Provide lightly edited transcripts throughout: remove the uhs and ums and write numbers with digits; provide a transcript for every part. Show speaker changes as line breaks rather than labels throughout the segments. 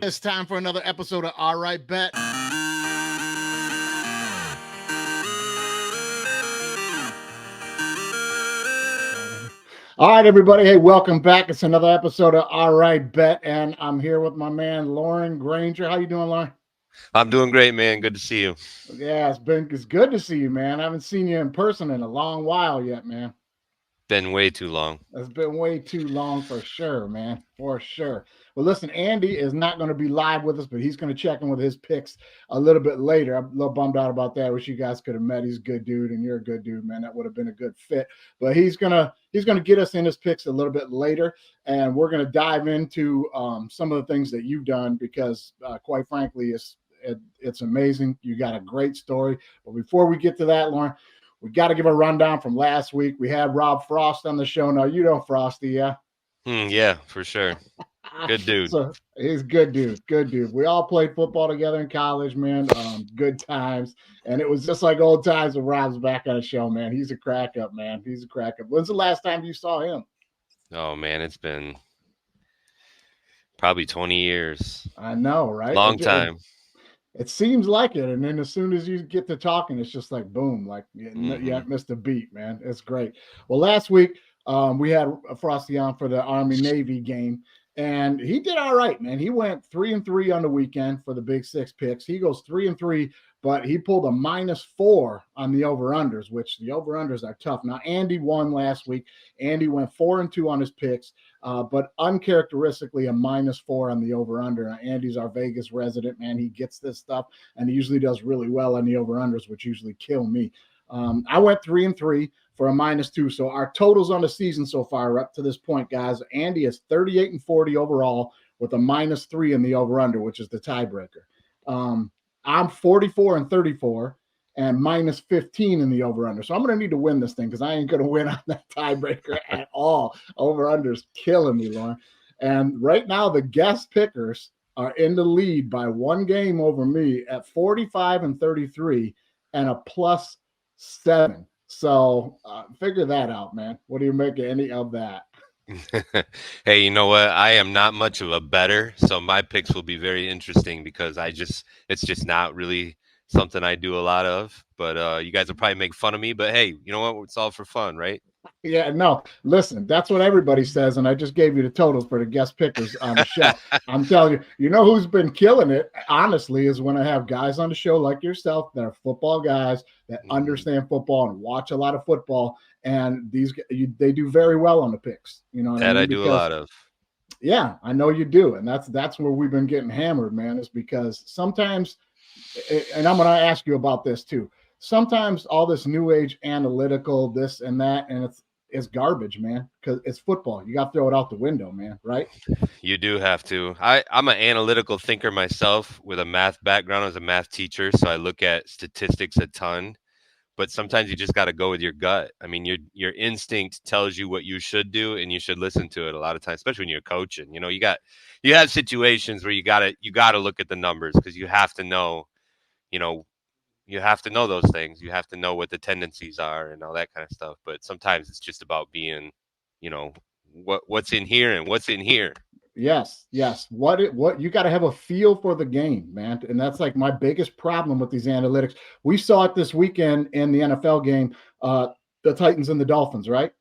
It's time for another episode of All Right Bet. All right, everybody. Hey, welcome back. It's another episode of All Right Bet, and I'm here with my man Lorin Granger. How you doing, Lorin?
I'm doing great, man. Good to see you.
Yeah, it's good to see you, man. I haven't seen you in person in a long while yet, man.
Been way too long.
It's been way too long for sure, man. For sure. Well, listen, Andy is not going to be live with us, but he's going to check in with his picks a little bit later. I'm a little bummed out about that. I wish you guys could have met. He's a good dude, and you're a good dude, man. That would have been a good fit. But he's gonna get us in his picks a little bit later, and we're gonna dive into some of the things that you've done because, quite frankly, it's amazing. You got a great story. But before we get to that, Lauren, we got to give a rundown from last week. We had Rob Frost on the show. Now, you know Frosty, yeah?
Yeah, for sure. Good dude.
So he's good dude, good dude. We all played football together in college, man. Good times. And it was just like old times when Rob's back on the show, man. He's a crack up, man. He's a crack up. When's the last time you saw him?
Oh man, it's been probably 20 years.
I know, right?
Long time.
It seems like it. And then as soon as you get to talking, it's just like boom, like you
hmm
missed a beat, man. It's great. Well, last week we had Frosty on for the Army Navy game, and he did all right, man. He went 3-3 on the weekend for the Big Six picks. He goes 3-3, but he pulled a -4 on the over unders, which the over unders are tough. Now Andy won last week. Andy went 4-2 on his picks, but uncharacteristically a -4 on the over under. Andy's our Vegas resident, man. He gets this stuff, and he usually does really well on the over unders, which usually kill me. I went 3-3 for a -2. So our totals on the season so far up to this point, guys. Andy is 38-40 overall with a -3 in the over under, which is the tiebreaker. I'm 44-34 and -15 in the over under. So I'm going to need to win this thing because I ain't going to win on that tiebreaker at all. Over under is killing me, Lauren. And right now, the guest pickers are in the lead by one game over me at 45-33 and a +7. So figure that out, man. What do you make of any of that?
Hey, you know what? I am not much of a bettor, so my picks will be very interesting because it's just not really something I do a lot of. But you guys will probably make fun of me. But hey, you know what? It's all for fun, right?
Yeah, no, listen, that's what everybody says. And I just gave you the totals for the guest pickers on the show. I'm telling you, you know who's been killing it, honestly, is when I have guys on the show like yourself that are football guys that
Mhm.
understand football and watch a lot of football. And they do very well on the picks. You know what I
That I
mean?
do a
Because
lot of.
yeah, I know you do, and that's where we've been getting hammered, man. Is because sometimes, and I'm going to ask you about this too. Sometimes all this new age analytical, this and that, and it's garbage, man. Because it's football, you got to throw it out the window, man. Right?
You do have to. I'm an analytical thinker myself with a math background as a math teacher, so I look at statistics a ton. But sometimes you just got to go with your gut. I mean, your instinct tells you what you should do, and you should listen to it a lot of times, especially when you're coaching. You know, you have situations where you gotta look at the numbers because you have to know, you know, you have to know those things. You have to know what the tendencies are and all that kind of stuff. But sometimes it's just about being, you know, what's in here and what's in here.
Yes, yes. What you got to have a feel for the game, man, and that's like my biggest problem with these analytics. We saw it this weekend in the NFL game, the Titans and the Dolphins, right?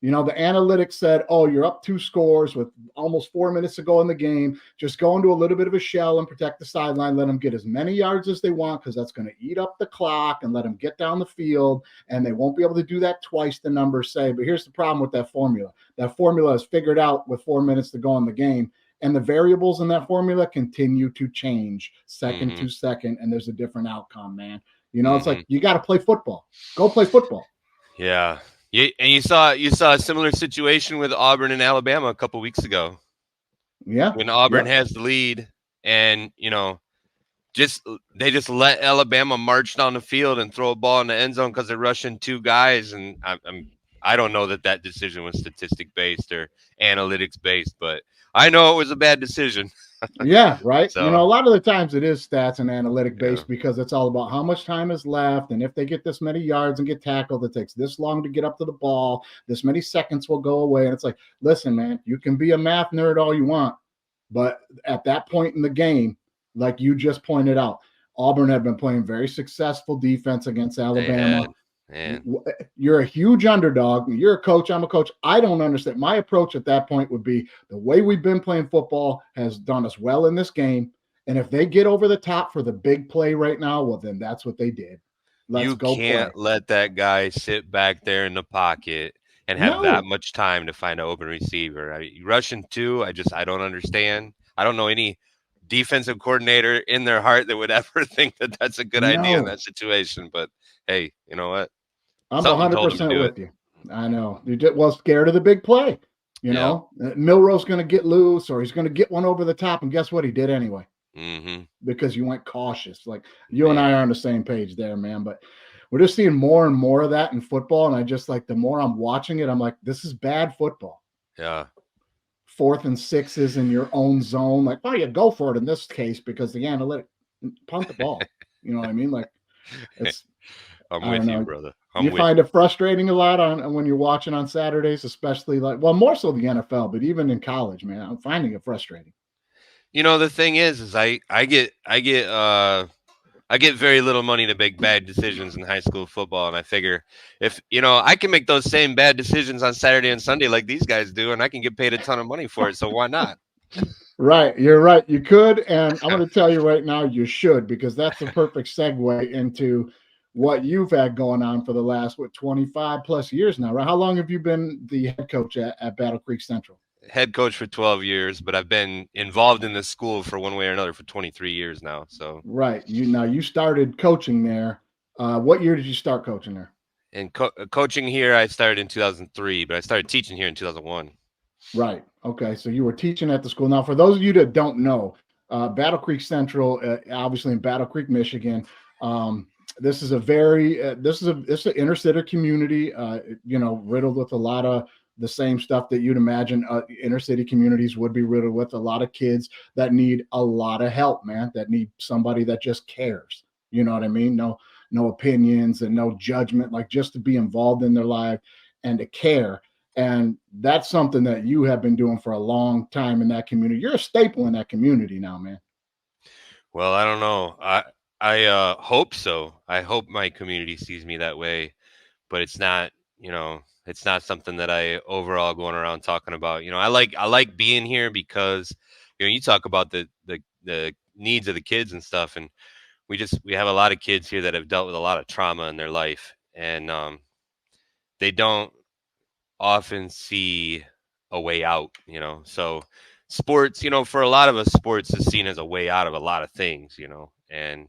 You know, the analytics said, oh, you're up 2 scores with almost 4 minutes to go in the game. Just go into a little bit of a shell and protect the sideline. Let them get as many yards as they want because that's going to eat up the clock and let them get down the field. And they won't be able to do that twice, the numbers say. But here's the problem with that formula. That formula is figured out with 4 minutes to go in the game. And the variables in that formula continue to change second
hmm
to second. And there's a different outcome, man. You know, it's like
hmm
you got to play football. Go play football.
Yeah. And you saw a similar situation with Auburn and Alabama a couple weeks ago
Yeah.
when Auburn
Yep.
has the lead, and just they just let Alabama march down the field and throw a ball in the end zone because they're rushing two guys, and I don't know that that decision was statistic based or analytics based, but I know it was a bad decision.
Yeah, right. You know,
So
a lot of the times it is stats and analytic
yeah,
based because it's all about how much time is left. And if they get this many yards and get tackled, it takes this long to get up to the ball. This many seconds will go away. And it's like, listen, man, you can be a math nerd all you want. But at that point in the game, like you just pointed out, Auburn had been playing very successful defense against
They
Alabama.
had, man.
You're a huge underdog. You're a coach. I'm a coach. I don't understand. My approach at that point would be the way we've been playing football has done us well in this game. And if they get over the top for the big play right now, well, then that's what they did. Let's
You
go play.
can't let that guy sit back there in the pocket and have that
No,
much time to find an open receiver. I mean, rushing two, I don't understand. I don't know any defensive coordinator in their heart that would ever think that that's a good idea in
no.
that situation. But hey, you know what?
I'm
Something told him to
100%
do it.
with you. I know. You just was scared of the big play.
Yeah.
Milrow's going to get loose or he's going to get one over the top. And guess what? He did anyway
Mm-hmm.
because you went cautious. Like you and
Man.
I are on the same page there, man. But we're just seeing more and more of that in football. And I just like the more I'm watching it, I'm like, this is bad football.
Yeah.
4th and 6s in your own zone. Like, oh, you go for it in this case because the analytic punt the ball. You know what I mean? Like it's
I'm
I don't
with you,
know.
brother.
You
I'm with
find
you.
it frustrating a lot on when you're watching on Saturdays, especially like well, more so the NFL, but even in college, man, I'm finding it frustrating.
You know, the thing is I get very little money to make bad decisions in high school football, and I figure if I can make those same bad decisions on Saturday and Sunday like these guys do, and I can get paid a ton of money for it. So why not?
Right, you're right. You could, and I'm going to tell you right now, you should, because that's the perfect segue into what you've had going on for the last 25 plus years now, right? How long have you been the head coach at Battle Creek Central?
Head coach for 12 years, but I've been involved in this school for one way or another for 23 years now. So,
Right. You started coaching there. What year did you start coaching there?
and coaching here, I started in 2003, but I started teaching here in 2001.
Right. Okay. So you were teaching at the school. Now, for those of you that don't know, Battle Creek Central, obviously in Battle Creek, Michigan. This is a very this is an inner city community. Riddled with a lot of the same stuff that you'd imagine inner city communities would be riddled with. A lot of kids that need a lot of help, man. That need somebody that just cares. You know what I mean? No opinions and no judgment. Like just to be involved in their life and to care. And that's something that you have been doing for a long time in that community. You're a staple in that community now, man.
Well, I don't know. I hope so. I hope my community sees me that way, but it's not. It's not something that I overall going around talking about. I like being here because you talk about the needs of the kids and stuff, and we have a lot of kids here that have dealt with a lot of trauma in their life, and they don't often see a way out. So sports, for a lot of us, sports is seen as a way out of a lot of things. And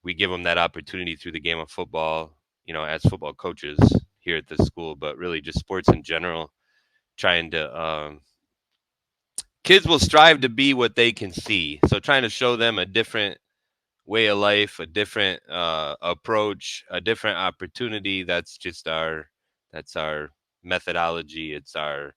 we give them that opportunity through the game of football. As football coaches here at this school, but really just sports in general, trying to kids will strive to be what they can see. So trying to show them a different way of life, a different approach, a different opportunity. That's our methodology. It's our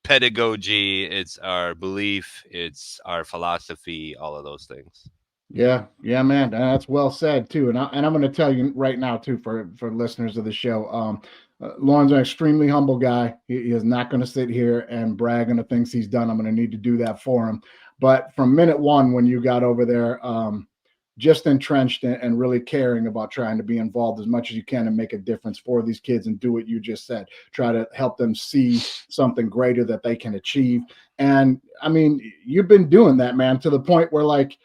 pedagogy. It's our belief. It's our philosophy. All of those things.
Yeah, man, that's well said too. And I'm going to tell you right now too for listeners of the show. Lorin's an extremely humble guy. He is not going to sit here and brag on the things he's done. I'm going to need to do that for him. But from minute one, when you got over there, just entrenched and really caring about trying to be involved as much as you can and make a difference for these kids and do what you just said. Try to help them see something greater that they can achieve. And I mean, you've been doing that, man, to the point where like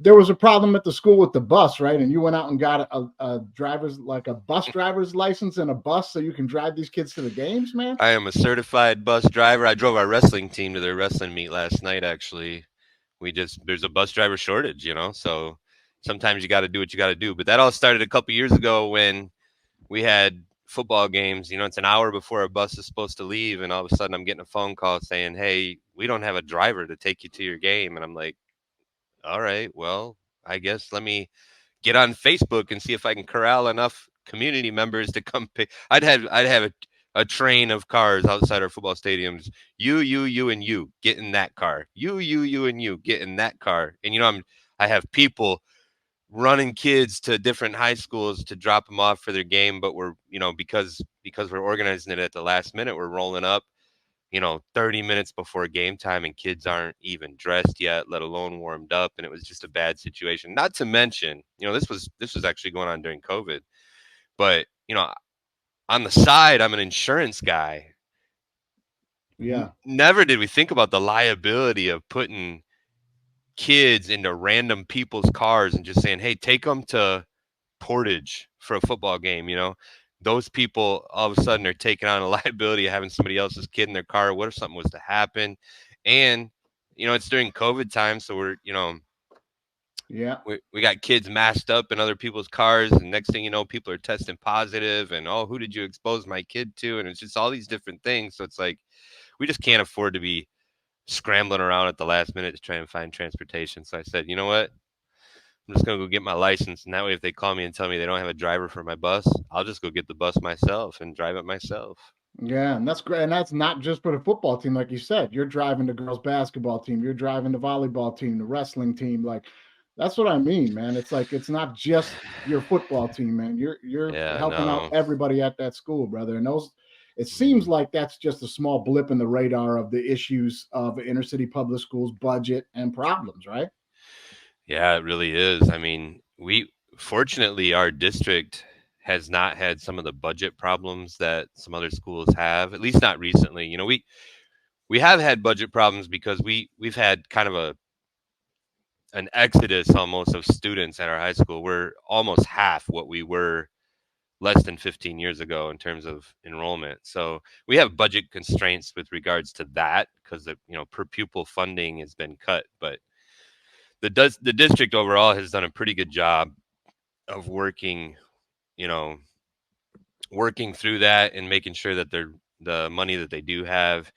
there was a problem at the school with the bus, right? And you went out and got a driver's like a bus driver's license and a bus so you can drive these kids to the games, man.
I am a certified bus driver. I drove our wrestling team to their wrestling meet last night. Actually, there's a bus driver shortage, so sometimes you got to do what you got to do. But that all started a couple years ago when we had football games. It's an hour before a bus is supposed to leave, and all of a sudden I'm getting a phone call saying, "Hey, we don't have a driver to take you to your game." And I'm like, "All right, well, I guess let me get on Facebook and see if I can corral enough community members to come pick." I'd have a train of cars outside our football stadiums. You, and you get in that car. You, and you get in that car. And I have people running kids to different high schools to drop them off for their game, but we're because we're organizing it at the last minute, we're rolling up 30 minutes before game time and kids aren't even dressed yet, let alone warmed up. And it was just a bad situation. Not to mention, this was actually going on during COVID. But, on the side, I'm an insurance guy.
Yeah.
Never did we think about the liability of putting kids into random people's cars and just saying, hey, take them to Portage for a football game. Those people all of a sudden are taking on a liability of having somebody else's kid in their car. What if something was to happen? And it's during COVID time, so we're
Yeah.
we got kids masked up in other people's cars, and next thing you know, people are testing positive, and who did you expose my kid to? And it's just all these different things. So it's like we just can't afford to be scrambling around at the last minute to try and find transportation. So I said, you know what? I'm just gonna go get my license, and that way, if they call me and tell me they don't have a driver for my bus, I'll just go get the bus myself and drive it myself.
Yeah, and that's great. And that's not just for the football team, like you said. You're driving the girls' basketball team, you're driving the volleyball team, the wrestling team. Like, that's what I mean, man. It's like it's not just your football team, man. You're
Yeah,
helping out
no.
everybody at that school, brother. And those, it seems like that's just a small blip in the radar of the issues of inner city public schools budget and problems, right?
Yeah, it really is. I mean, fortunately our district has not had some of the budget problems that some other schools have, at least not recently. We have had budget problems because we've had kind of an exodus almost of students at our high school. We're almost half what we were less than 15 years ago in terms of enrollment. So we have budget constraints with regards to that because per pupil funding has been cut. But the district overall has done a pretty good job of you know, working through that and making sure that the money that they do have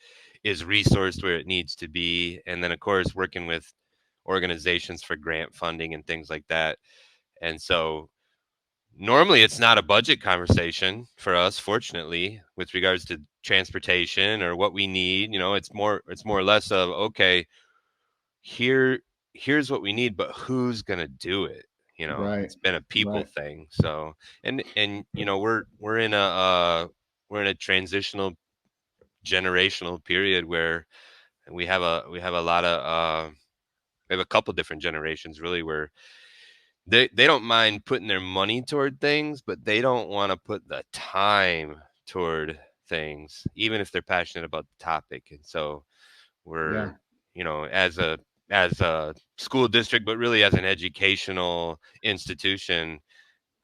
is resourced where it needs to be. And then of course working with organizations for grant funding and things like that. And so normally it's not a budget conversation for us, fortunately, with regards to transportation or what we need. It's more or less of, okay, here here's what we need, but who's gonna do it?
Right.
It's been a people
Right.
thing. So and we're in a transitional generational period where we have a lot of we have a couple different generations really where they don't mind putting their money toward things, but they don't want to put the time toward things, even if they're passionate about the topic. And so
Yeah.
we're, as a school district, but really as an educational institution,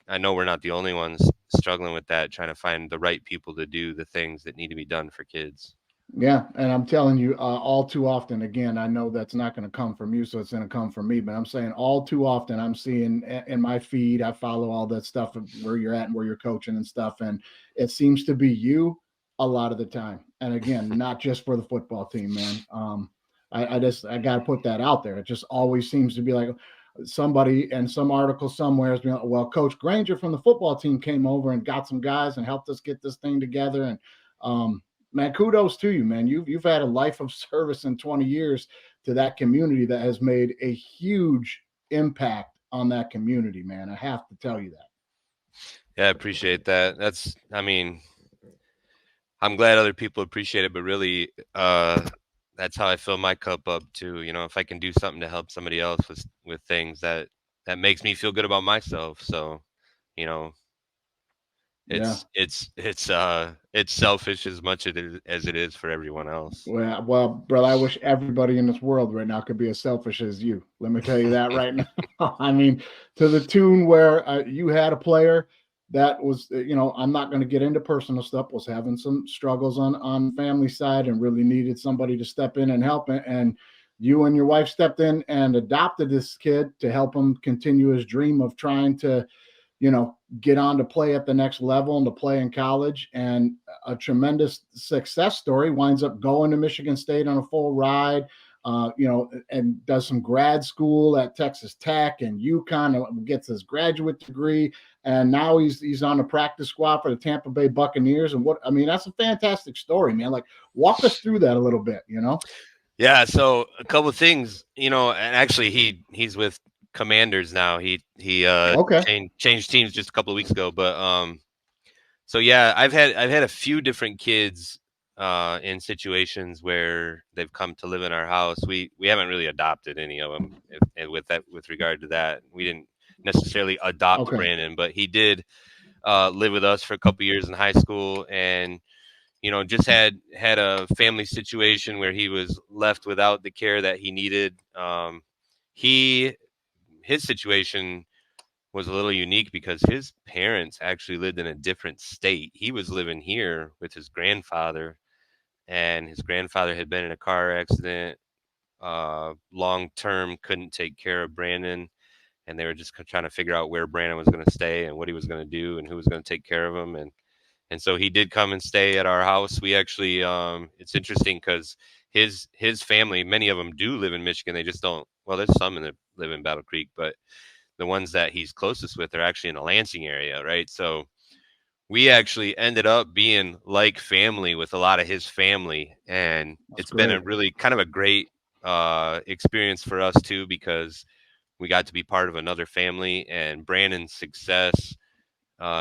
I know we're not the only ones struggling with that, trying to find the right people to do the things that need to be done for kids.
Yeah, and I'm telling you, all too often, again, I know that's not going to come from you, so it's going to come from me, but I'm saying all too often, I'm seeing in my feed, I follow all that stuff of where you're at and where you're coaching and stuff, and it seems to be you a lot of the time. And again, not just for the football team, man. I got to put that out there. It just always seems to be like somebody and some article somewhere has been, well, Coach Granger from the football team came over and got some guys and helped us get this thing together. And man, kudos to you, man. You've had a life of service in 20 years to that community that has made a huge impact on that community, man. I have to tell you that.
Yeah, I appreciate that. I'm glad other people appreciate it, but really, that's how I fill my cup up too. If I can do something to help somebody else with things that makes me feel good about myself. So, you know,
Yeah.
it's selfish as much as it is for everyone else.
Well, brother, I wish everybody in this world right now could be as selfish as you. Let me tell you that right now. I mean, to the tune where you had a player that was, I'm not going to get into personal stuff, was having some struggles on family side and really needed somebody to step in and help. And you and your wife stepped in and adopted this kid to help him continue his dream of trying to get on to play at the next level and to play in college. And a tremendous success story, winds up going to Michigan State on a full ride, and does some grad school at Texas Tech and UConn, and gets his graduate degree. And now he's on the practice squad for the Tampa Bay Buccaneers. And that's a fantastic story, man. Like, walk us through that a little bit.
Yeah, so a couple of things, and actually he's with Commanders now. He
Okay.
changed teams just a couple of weeks ago, but so yeah, I've had a few different kids in situations where they've come to live in our house. We haven't really adopted any of them. With regard to that, we didn't necessarily adopt
Okay.
Brandon, but he did live with us for a couple years in high school, and just had a family situation where he was left without the care that he needed. He his situation was a little unique because his parents actually lived in a different state. He was living here with his grandfather, and his grandfather had been in a car accident. Long term, couldn't take care of Brandon, and they were just trying to figure out where Brandon was going to stay and what he was going to do and who was going to take care of him. And so he did come and stay at our house. We actually, it's interesting because his family, many of them do live in Michigan. They just don't. Well, there's some that live in Battle Creek, but the ones that he's closest with are actually in the Lansing area, right? So we actually ended up being like family with a lot of his family, and
That's
it's been a
great.
really kind of a great experience for us too, because we got to be part of another family, and Brandon's success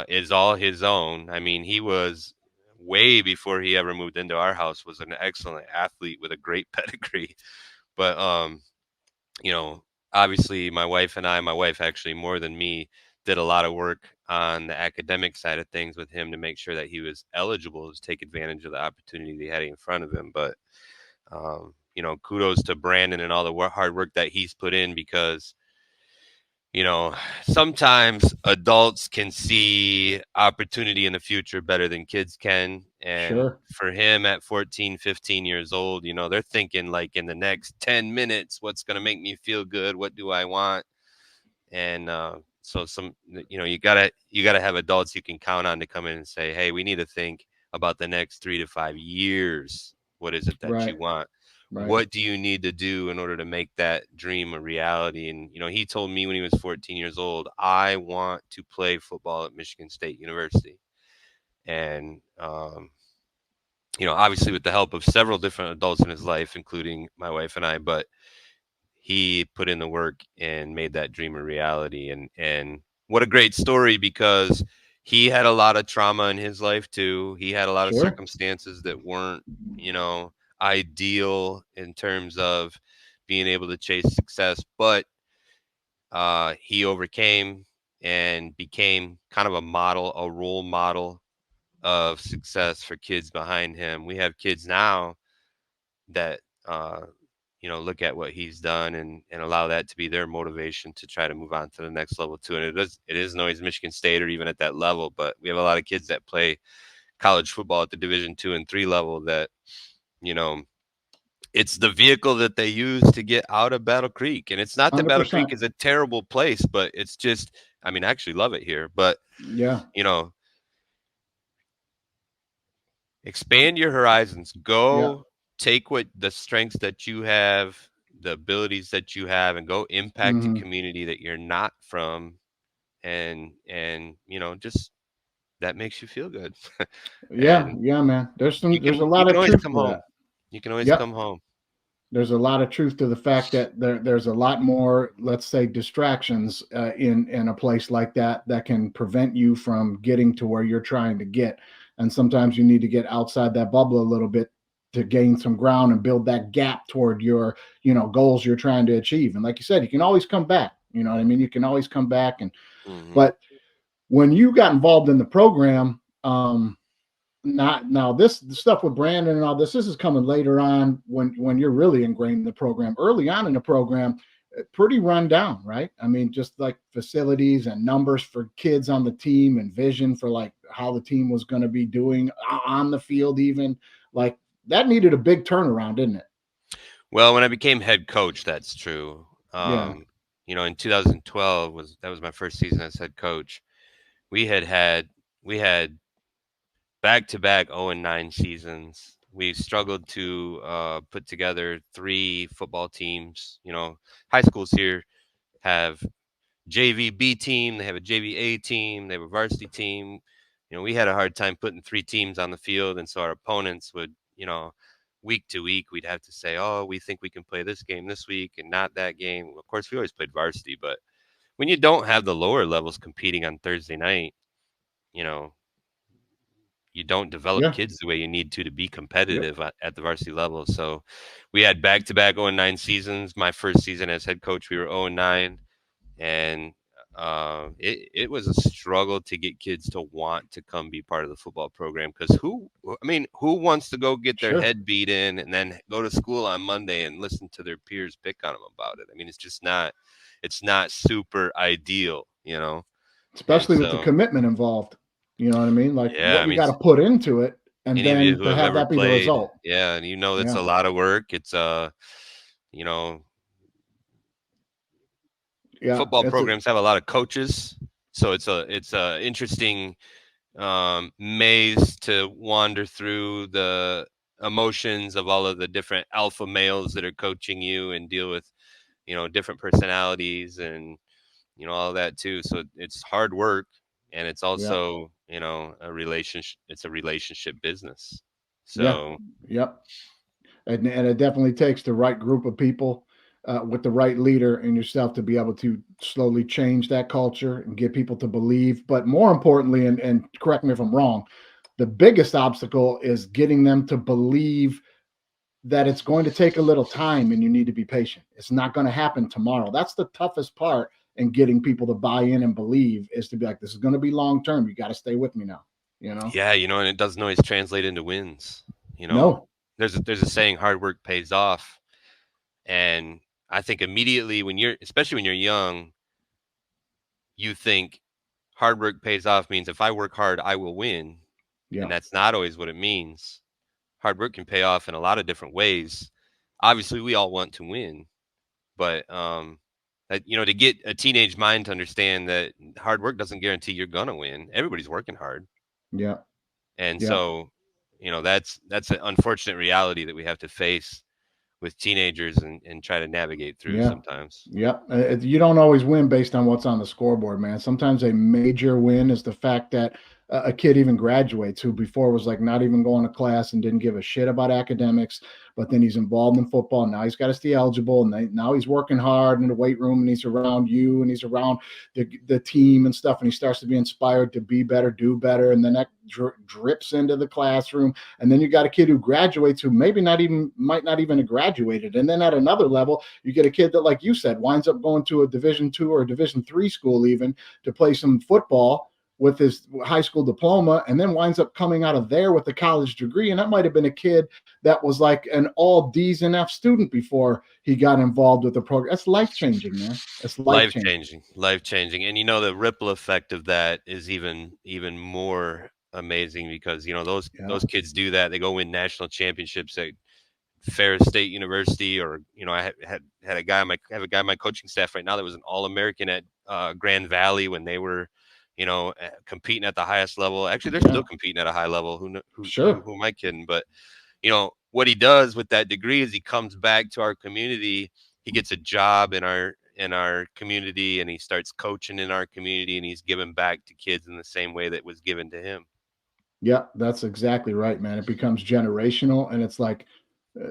is all his own. I mean, he was way before he ever moved into our house was an excellent athlete with a great pedigree. But you know, obviously my wife actually more than me did a lot of work on the academic side of things with him to make sure that he was eligible to take advantage of the opportunity he had in front of him. But kudos to Brandon and all the hard work that he's put in, because sometimes adults can see opportunity in the future better than kids can. And
Sure.
for him at 14, 15 years old, they're thinking like in the next 10 minutes, what's going to make me feel good? What do I want? And so you gotta have adults you can count on to come in and say, hey, we need to think about the next 3 to 5 years. What is it that
Right.
you want?
Right.
What do you need to do in order to make that dream a reality? And he told me when he was 14 years old, I want to play football at Michigan State University. And obviously with the help of several different adults in his life, including my wife and I, but he put in the work and made that dream a reality. And what a great story, because he had a lot of trauma in his life too. He had a lot of
Sure.
circumstances that weren't, you know, ideal in terms of being able to chase success, but he overcame and became kind of a model, a role model of success for kids behind him. We have kids now that look at what he's done, and allow that to be their motivation to try to move on to the next level too. And it isn't always Michigan State or even at that level, but we have a lot of kids that play college football at the Division 2 and 3 level that you know it's the vehicle that they use to get out of Battle Creek. And it's not that Battle Creek
100%.
is a terrible place, but it's just, I mean, I actually love it here, but
Yeah.
you know expand your horizons.
Yeah.
Go take what the strengths that you have, the abilities that you have, and go impact a
Hmm.
community that you're not from. And just that makes you feel good.
Yeah.
And
Yeah, man.
you
There's a
can you
lot
can
of
always
truth
come
to that.
home. You can always
Yep.
come home.
There's a lot of truth to the fact that there's a lot more, let's say, distractions in a place like that can prevent you from getting to where you're trying to get. And sometimes you need to get outside that bubble a little bit to gain some ground and build that gap toward your goals you're trying to achieve. And like you said, you can always come back. You know what I mean? You can always come back. And
Hmm.
but when you got involved in the program, not now this the stuff with Brandon and all this is coming later on when you're really ingrained in the program. Early on in the program, pretty run down, right? I mean, just like facilities and numbers for kids on the team and vision for like how the team was going to be doing on the field, even like that needed a big turnaround, didn't it?
Well, when I became head coach, that's true.
Yeah.
In 2012 was my first season as head coach. We had back-to-back 0-9 seasons. We struggled to put together three football teams. High schools here have JV B team, they have a JV A team, they have a varsity team. We had a hard time putting three teams on the field, and so our opponents would, week to week, we'd have to say, "Oh, we think we can play this game this week and not that game." Of course, we always played varsity, but when you don't have the lower levels competing on Thursday night, you know, you don't develop
Yeah.
kids the way you need to be
Yep.
competitive at the varsity level. So we had back-to-back 0-9 seasons. My first season as head coach, we were 0-9, and it was a struggle to get kids to want to come be part of the football program, because who wants to go get their
Sure.
head beat in and then go to school on Monday and listen to their peers pick on them about it? I mean, it's not super ideal, and
Especially with the
so
commitment involved. You know what I mean? Like
yeah,
what
I
you
mean,
got to put into it, and
any of you
then
who
to
have
have
ever
that be the
played,
result.
yeah, and it's
Yeah.
a lot of work. It's you know
Yeah.
football
It's a
programs have a lot of coaches, so it's a interesting maze to wander through the emotions of all of the different alpha males that are coaching you and deal with different personalities and all that too. So it's hard work, and it's
yeah.
also a relationship. It's a relationship business.
Yeah.
So
Yep. And it definitely takes the right group of people with the right leader and yourself to be able to slowly change that culture and get people to believe. But more importantly, and correct me if I'm wrong, the biggest obstacle is getting them to believe that it's going to take a little time and you need to be patient. It's not going to happen tomorrow. That's the toughest part in getting people to buy in and believe, is to be like, this is going to be long term. You got to stay with me now, you know?
yeah, and it doesn't always translate into wins. You know,
No.
there's a saying, hard work pays off. And I think immediately especially when you're young, you think hard work pays off means if I work hard, I will win.
Yeah.
And that's not always what it means. Hard work can pay off in a lot of different ways. Obviously, we all want to win, but to get a teenage mind to understand that hard work doesn't guarantee you're gonna win. Everybody's working hard,
Yeah.
and
Yeah.
so that's an unfortunate reality that we have to face with teenagers and try to navigate through
Yeah.
sometimes.
Yep. You don't always win based on what's on the scoreboard, man. Sometimes a major win is the fact that a kid even graduates who before was like not even going to class and didn't give a shit about academics, but then he's involved in football. Now he's got to stay eligible, and now he's working hard in the weight room, and he's around you, and he's around the team and stuff, and he starts to be inspired to be better, do better, and then that drips into the classroom. And then you got a kid who graduates who maybe might not even have graduated, and then at another level you get a kid that, like you said, winds up going to a Division II or a Division III school even to play some football with his high school diploma, and then winds up coming out of there with a college degree. And that might have been a kid that was like an all D's and F student before he got involved with the program. That's life changing, man. It's life
Life
changing.
changing, life changing, and the ripple effect of that is even more amazing, because
Yeah.
those kids do that. They go win national championships at Ferris State University, or had a guy on my have a guy on my coaching staff right now that was an All-American at Grand Valley when they were, competing at the highest level. Actually, they're still
Yeah.
competing at a high level.
Sure.
Who am I kidding? But what he does with that degree is he comes back to our community. He gets a job in our community, and he starts coaching in our community, and he's giving back to kids in the same way that was given to him.
Yeah, that's exactly right, man. It becomes generational, and it's like, I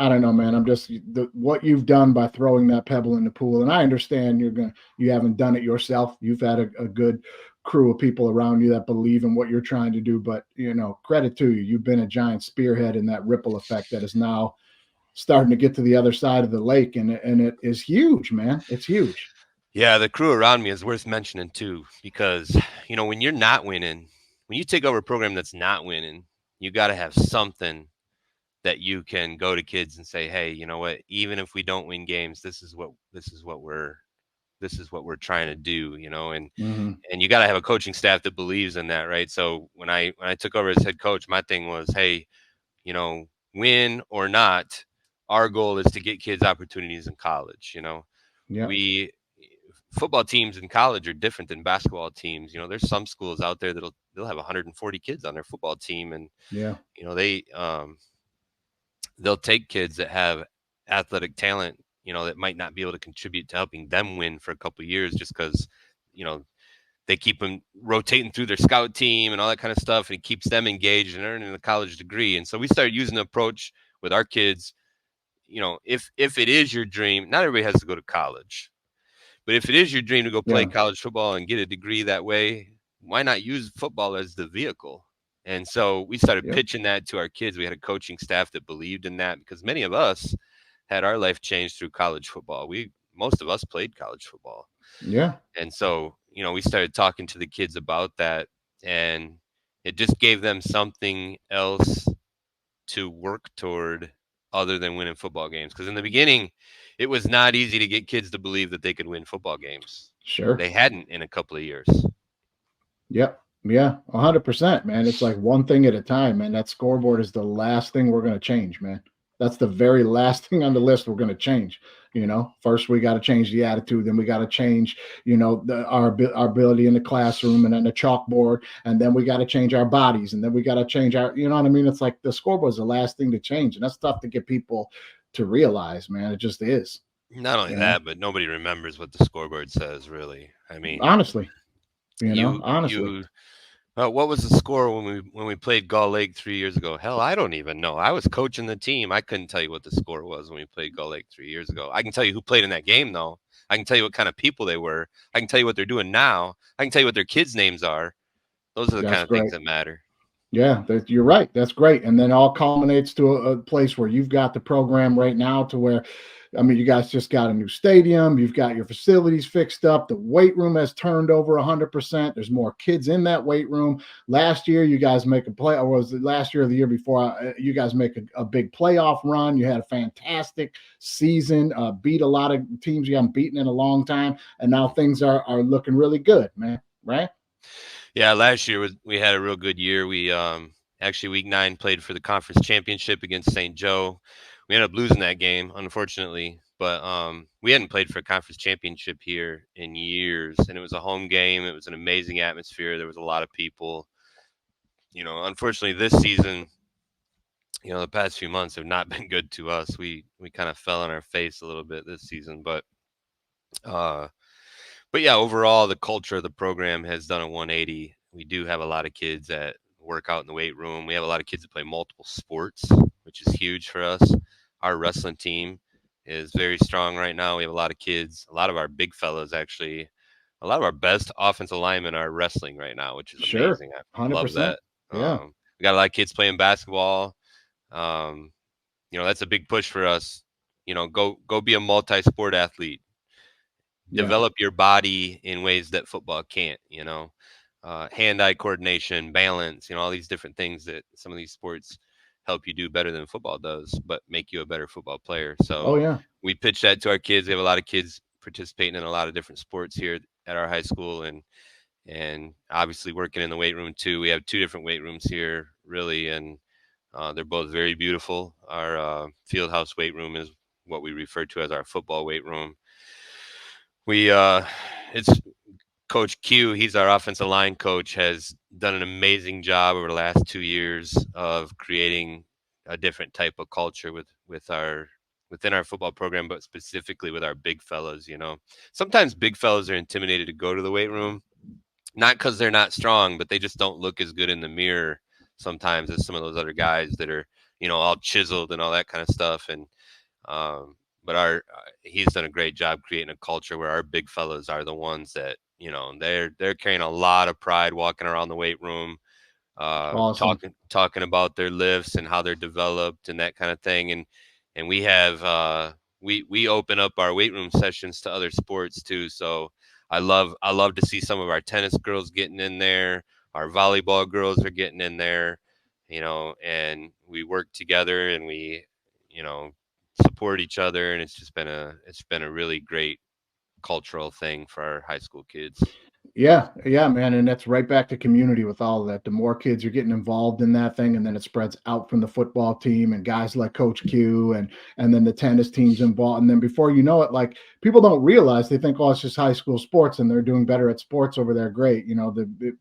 don't know, man. I'm just what you've done by throwing that pebble in the pool, and I understand you haven't done it yourself. You've had a good crew of people around you that believe in what you're trying to do, but credit to you. You've been a giant spearhead in that ripple effect that is now starting to get to the other side of the lake, and it is huge, man. It's huge.
Yeah, the crew around me is worth mentioning too, because when you're not winning, when you take over a program that's not winning, you got to have something that you can go to kids and say, hey, you know what? Even if we don't win games, this is what we're trying to do,
Hmm.
and you got to have a coaching staff that believes in that, right? So when I took over as head coach, my thing was, hey, win or not, our goal is to get kids opportunities in college.
Yeah.
We Football teams in college are different than basketball teams. There's some schools out there they'll have 140 kids on their football team, and
Yeah.
they'll take kids that have athletic talent, that might not be able to contribute to helping them win for a couple of years, just because you know they keep them rotating through their scout team and all that kind of stuff, and it keeps them engaged and earning a college degree. And so we started using the approach with our kids. If it is your dream, not everybody has to go to college, but if it is your dream to go play
Yeah.
college football and get a degree that way, why not use football as the vehicle? And so we started
Yep.
pitching that to our kids. We had a coaching staff that believed in that because many of us had our life changed through college football. Most of us played college football.
Yeah.
And so, we started talking to the kids about that, and it just gave them something else to work toward other than winning football games. Because in the beginning, it was not easy to get kids to believe that they could win football games.
Sure.
They hadn't in a couple of years.
Yep. Yeah, 100%, man. It's like one thing at a time, man. That scoreboard is the last thing we're going to change, man. That's the very last thing on the list we're going to change. First we got to change the attitude, then we got to change, our ability in the classroom and then the chalkboard, and then we got to change our bodies, and then we got to change our, you know what I mean? It's like the scoreboard is the last thing to change, and that's tough to get people to realize, man. It just is,
Not only
you know.
that, but nobody remembers what the scoreboard says, really. I mean,
Honestly,
you
honestly.
you what was the score when we played Gull Lake 3 years ago? Hell, I don't even know. I was coaching the team. I couldn't tell you what the score was when we played Gull Lake 3 years ago. I can tell you who played in that game, though. I can tell you what kind of people they were. I can tell you what they're doing now. I can tell you what their kids' names are. Those are the kind
That's
of things
great.
that matter.
Yeah, you're right. That's great. And then all culminates to a place where you've got the program right now to where, I mean, you guys just got a new stadium. You've got your facilities fixed up. The weight room has turned over 100%. There's more kids in that weight room. Last year, you guys make a play, or was it last year or the year before? You guys make a big playoff run. You had a fantastic season, beat a lot of teams you haven't beaten in a long time. And now things are looking really good, man. Right?
Yeah, last year we had a real good year. We actually week 9 played for the conference championship against St. Joe. We ended up losing that game, unfortunately, but we hadn't played for a conference championship here in years, and it was a home game. It was an amazing atmosphere. There was a lot of people. Unfortunately, this season, the past few months have not been good to us. We kind of fell on our face a little bit this season, uh, but yeah, overall, the culture of the program has done a 180. We do have a lot of kids that work out in the weight room. We have a lot of kids that play multiple sports, which is huge for us. Our wrestling team is very strong right now. We have a lot of kids, a lot of our big fellas actually. A lot of our best offensive linemen are wrestling right now, which is
Sure.
amazing. I love
100%.
that.
Yeah.
We got a lot of kids playing basketball. Um, that's a big push for us. Go be a multi-sport athlete.
Yeah.
Develop your body in ways that football can't. Hand-eye coordination, balance. All these different things that some of these sports help you do better than football does, but make you a better football player.
Oh,
So
yeah.
we pitch that to our kids. We have a lot of kids participating in a lot of different sports here at our high school, and obviously working in the weight room too. We have 2 different weight rooms here, really, and they're both very beautiful. Our field house weight room is what we refer to as our football weight room. It's Coach Q. He's our offensive line coach. Has done an amazing job over the last 2 years of creating a different type of culture within our football program, but specifically with our big fellas. Sometimes big fellas are intimidated to go to the weight room, not because they're not strong, but they just don't look as good in the mirror sometimes as some of those other guys that are, all chiseled and all that kind of stuff. And but he's done a great job creating a culture where our big fellas are the ones that they're carrying a lot of pride walking around the weight room,
Awesome.
talking about their lifts and how they're developed and that kind of thing. And we have we open up our weight room sessions to other sports too. So I love to see some of our tennis girls getting in there. Our volleyball girls are getting in there, and we work together and we you know support each other, and it's been a really great cultural thing for our high school kids.
Yeah, yeah, man, and that's right back to community with all of that. The more kids are getting involved in that thing, and then it spreads out from the football team and guys like Coach Q, and then the tennis teams involved, and then before you know it, like people don't realize, they think, oh, it's just high school sports, and they're doing better at sports over there. Great,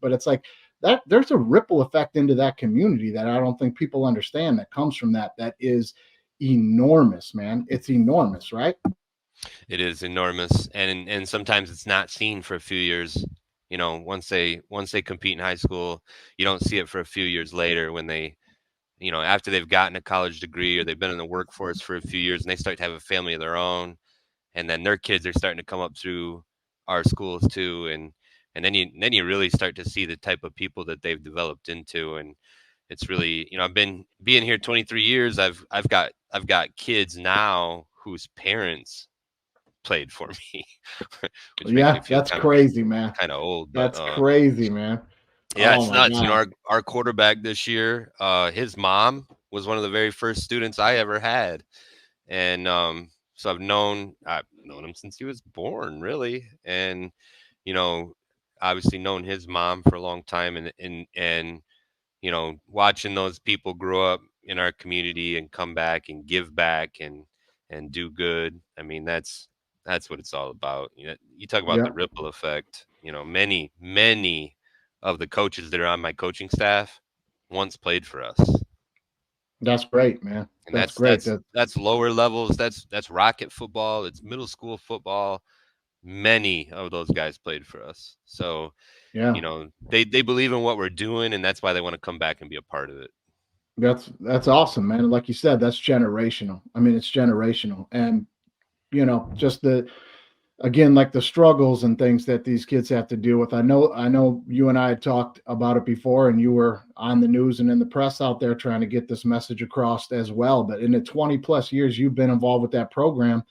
but it's like that. There's a ripple effect into that community that I don't think people understand that comes from that. That is enormous, man. It's enormous, right?
It is enormous, and sometimes it's not seen for a few years. Once they compete in high school, you don't see it for a few years later when they, after they've gotten a college degree or they've been in the workforce for a few years and they start to have a family of their own, and then their kids are starting to come up through our schools too, and and then you really start to see the type of people that they've developed into. And it's really, I've been being here 23 years. I've got kids now whose parents played for me, which makes me
Yeah,
feel
that's crazy, man.
kind of old. But
That's crazy, man.
yeah,
Oh
it's
my
nuts.
God.
Our quarterback this year, his mom was one of the very first students I ever had, and so I've known him since he was born, really. And you know, obviously known his mom for a long time, and watching those people grow up in our community and come back and give back and do good. I mean, that's what it's all about. You talk about
Yeah,
the ripple effect. Many of the coaches that are on my coaching staff once played for us.
that's great, man.
And
That's
that's
great.
that's
That
that's lower levels. That's rocket football. It's middle school football. Many of those guys played for us. So,
yeah,
they believe in what we're doing, and that's why they want to come back and be a part of it.
that's awesome, man. Like you said, that's generational. I mean, it's generational, and just the again, like the struggles and things that these kids have to deal with. I know you and I had talked about it before, and you were on the news and in the press out there trying to get this message across as well. But in the 20 plus years you've been involved with that program,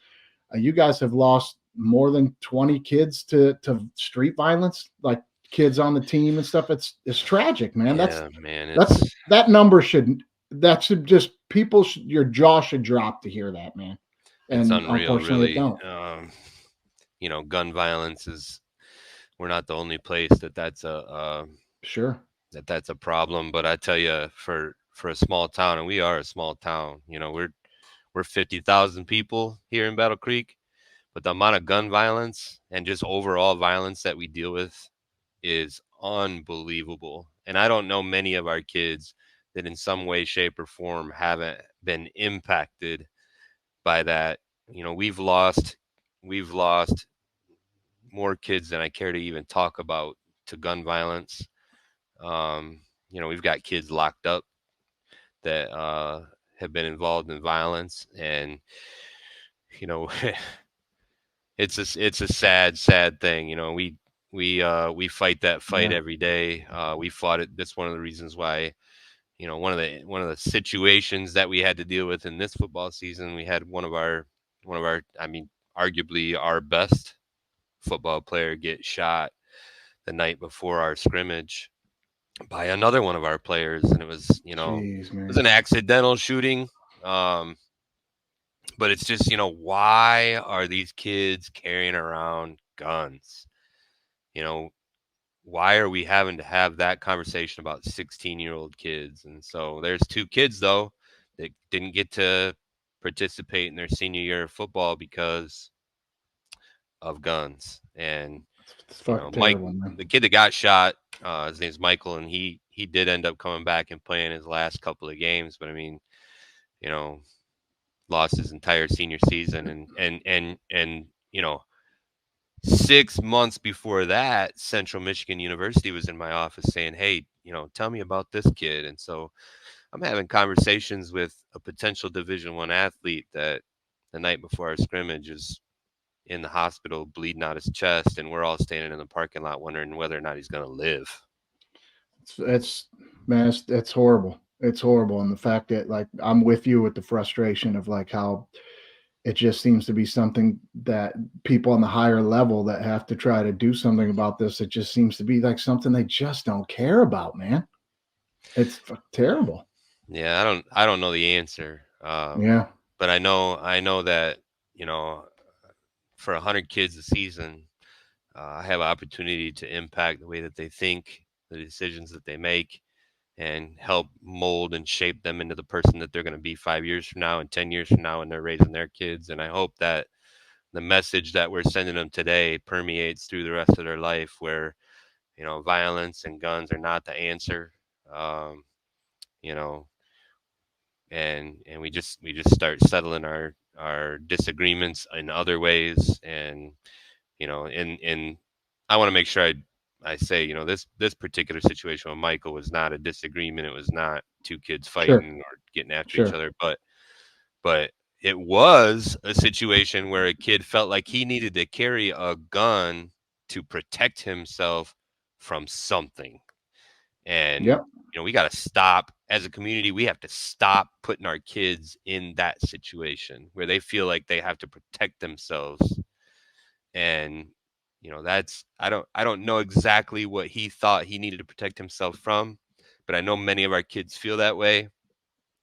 you guys have lost more than 20 kids to street violence, like kids on the team and stuff. It's tragic, man. That's
Yeah, man,
that's that number should that should just people should, your jaw should drop to hear that, man.
it's
And
unreal,
unfortunately, it
really.
don't.
Gun violence is we're not the only place
Sure.
that's a problem. But I tell you, for a small town, and we are a small town. We're 50,000 people here in Battle Creek, but the amount of gun violence and just overall violence that we deal with is unbelievable. And I don't know many of our kids that in some way, shape, or form haven't been impacted by that. We've lost more kids than I care to even talk about to gun violence. We've got kids locked up that have been involved in violence, and you know, it's a sad thing. We fight that fight
Yeah.
every day. We fought it. That's one of the reasons why. One of the situations that we had to deal with in this football season. We had one of our, I mean, arguably our best football player get shot the night before our scrimmage by another one of our players, and
Jeez,
it was
man.
an accidental shooting. Um, but it's just, why are these kids carrying around guns? You know, why are we having to have that conversation about 16-year-old kids? And so there's two kids though that didn't get to participate in their senior year of football because of guns. And
It's fucking
Mike,
terrible, man.
the kid that got shot, his name's Michael, and he did end up coming back and playing his last couple of games. But I mean, you know, lost his entire senior season, and 6 months before that, Central Michigan University was in my office saying, "Hey, tell me about this kid." And so I'm having conversations with a potential Division I athlete that the night before our scrimmage is in the hospital bleeding out his chest, and we're all standing in the parking lot wondering whether or not he's going to live.
It's man, it's horrible. It's horrible, and the fact that like I'm with you with the frustration of like how it just seems to be something that people on the higher level that have to try to do something about this. It just seems to be like something they just don't care about, man. It's terrible.
Yeah, I don't know the answer,
Yeah,
but I know that you know for 100 kids a season, I have an opportunity to impact the way that they think, the decisions that they make, and help mold and shape them into the person that they're going to be 5 years from now and 10 years from now when they're raising their kids. And I hope that the message that we're sending them today permeates through the rest of their life, where violence and guns are not the answer. Um, you know, and we just start settling our disagreements in other ways. And and I want to make sure I say, this particular situation with Michael was not a disagreement. It was not two kids
sure,
fighting or getting after each
sure.
other, but it was a situation where a kid felt like he needed to carry a gun to protect himself from something. And,
Yep.
we got to stop as a community. We have to stop putting our kids in that situation where they feel like they have to protect themselves. And, that's, I don't know exactly what he thought he needed to protect himself from, but I know many of our kids feel that way.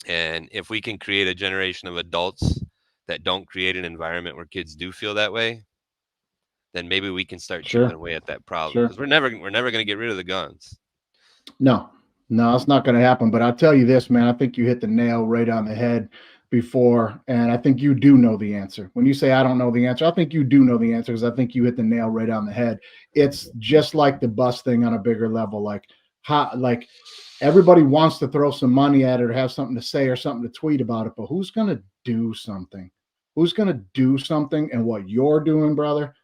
And if we can create a generation of adults that don't create an environment where kids do feel that way, then maybe we can start chipping
Sure.
away at that problem,
Sure.
because we're never going to get rid of the guns.
No, no, it's not going to happen. But I'll tell you this, man, I think you hit the nail right on the head before. And I think you do know the answer. When you say, I don't know the answer, I think you do know the answer because I think you hit the nail right on the head. It's just like the bus thing on a bigger level. Like everybody wants to throw some money at it or have something to say or something to tweet about it. But who's going to do something? Who's going to do something? And what you're doing, brother,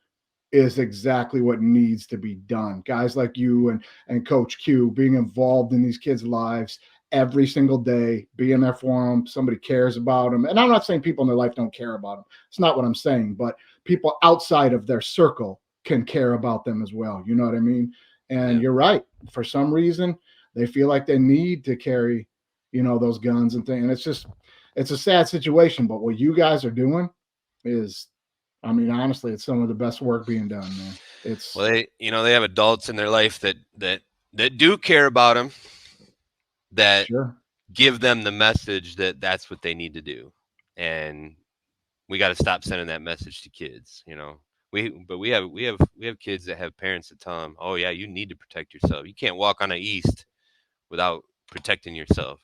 is exactly what needs to be done. Guys like you and Coach Q being involved in these kids' lives every single day, being there for them. Somebody cares about them. And I'm not saying people in their life don't care about them. It's not what I'm saying, but people outside of their circle can care about them as well. You know what I mean? And
Yeah.
you're right. For some reason, they feel like they need to carry, those guns and things. And it's a sad situation. But what you guys are doing is, I mean, honestly, it's some of the best work being done, man. It's
Well, they have adults in their life that do care about them, that
sure.
give them the message that that's what they need to do. And we got to stop sending that message to kids. We have kids that have parents that tell them, "Oh yeah, you need to protect yourself. You can't walk on a east without protecting yourself."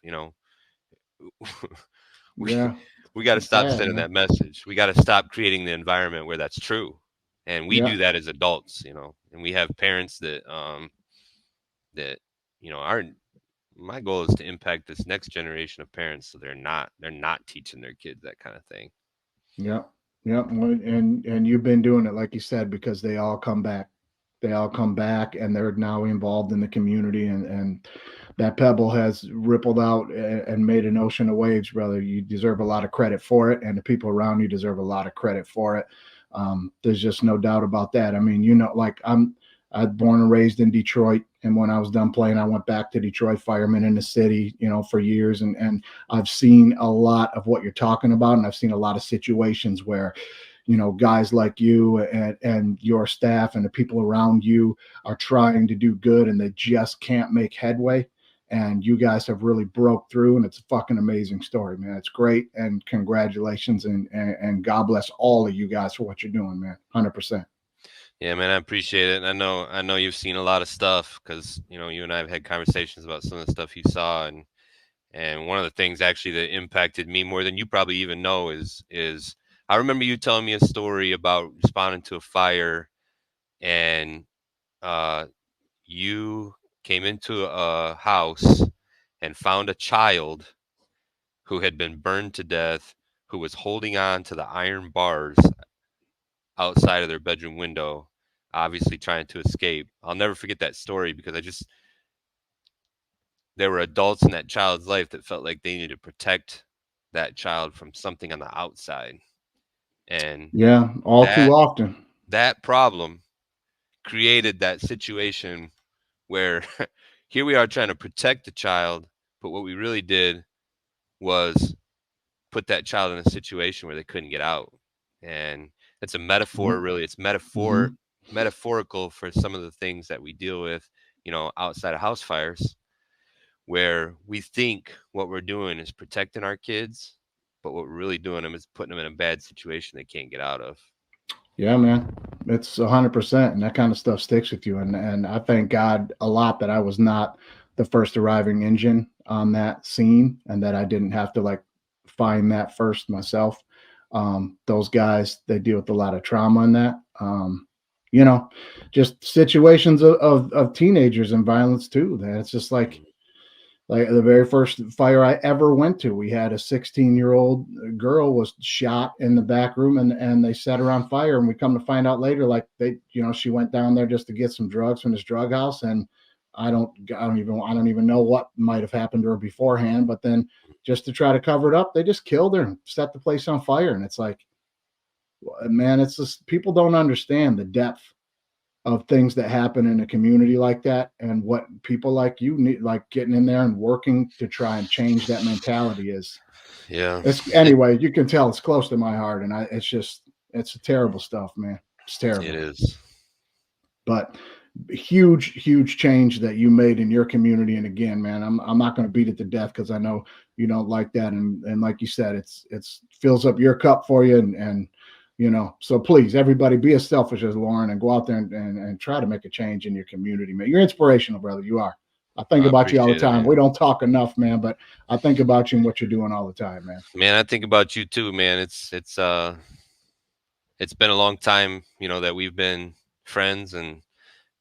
we
Yeah.
we got to
It's
stop
sad,
sending
man.
that message. We got to stop creating the environment where that's true. And we
Yeah.
do that as adults. And we have parents that are my goal is to impact this next generation of parents so they're not teaching their kids that kind of thing.
Yeah. Yeah. Well, and you've been doing it, like you said, because they all come back. They all come back and they're now involved in the community and that pebble has rippled out and made an ocean of waves, brother. You deserve a lot of credit for it, and the people around you deserve a lot of credit for it. There's just no doubt about that. I mean, like I was born and raised in Detroit, and when I was done playing, I went back to Detroit, fireman in the city, for years, and I've seen a lot of what you're talking about, and I've seen a lot of situations where guys like you and your staff and the people around you are trying to do good and they just can't make headway. And you guys have really broke through, and it's a fucking amazing story, man. It's great, and congratulations, and God bless all of you guys for what you're doing, man. 100%.
Yeah, man, I appreciate it. And I know you've seen a lot of stuff, because you and I have had conversations about some of the stuff you saw. And one of the things actually that impacted me more than you probably even know is I remember you telling me a story about responding to a fire, and uh you came into a house and found a child who had been burned to death, who was holding on to the iron bars outside of their bedroom window, obviously trying to escape. I'll never forget that story, because there were adults in that child's life that felt like they needed to protect that child from something on the outside. And
Yeah, all too
that
often.
that problem created that situation where here we are trying to protect the child, but what we really did was put that child in a situation where they couldn't get out. And it's a metaphor,
Yep.
really. It's
Hmm.
metaphorical for some of the things that we deal with, outside of house fires, where we think what we're doing is protecting our kids, but what we're really doing them is putting them in a bad situation they can't get out of.
Yeah, man. It's 100%, and that kind of stuff sticks with you. And I thank God a lot that I was not the first arriving engine on that scene, and that I didn't have to like find that first myself. Those guys, they deal with a lot of trauma in that. You know, just situations of teenagers and violence too. That it's just like the very first fire I ever went to, we had a 16-year-old girl was shot in the back room, and they set her on fire. And we come to find out later, like she went down there just to get some drugs from this drug house. And I don't even know what might have happened to her beforehand, but then just to try to cover it up, they just killed her and set the place on fire. And it's like, man, it's just people don't understand the depth of things that happen in a community like that, and what people like you need, like getting in there and working to try and change that mentality is.
Yeah,
It's
it
anyway, you can tell it's close to my heart, and it's just it's terrible stuff, man. It's
it
terrible.
is.
But huge change that you made in your community. And again, man, I'm not going to beat it to death because I know you don't like that. And like you said, it's fills up your cup for you. And so please, everybody, be as selfish as Lorin and go out there and try to make a change in your community, man. You're inspirational, brother. You are. I think
I
about you all the
appreciate it,
time. We
man.
don't talk enough, man, but I think about you and what you're doing all the time, man.
Man, I think about you too, man. It's been a long time, that we've been friends, and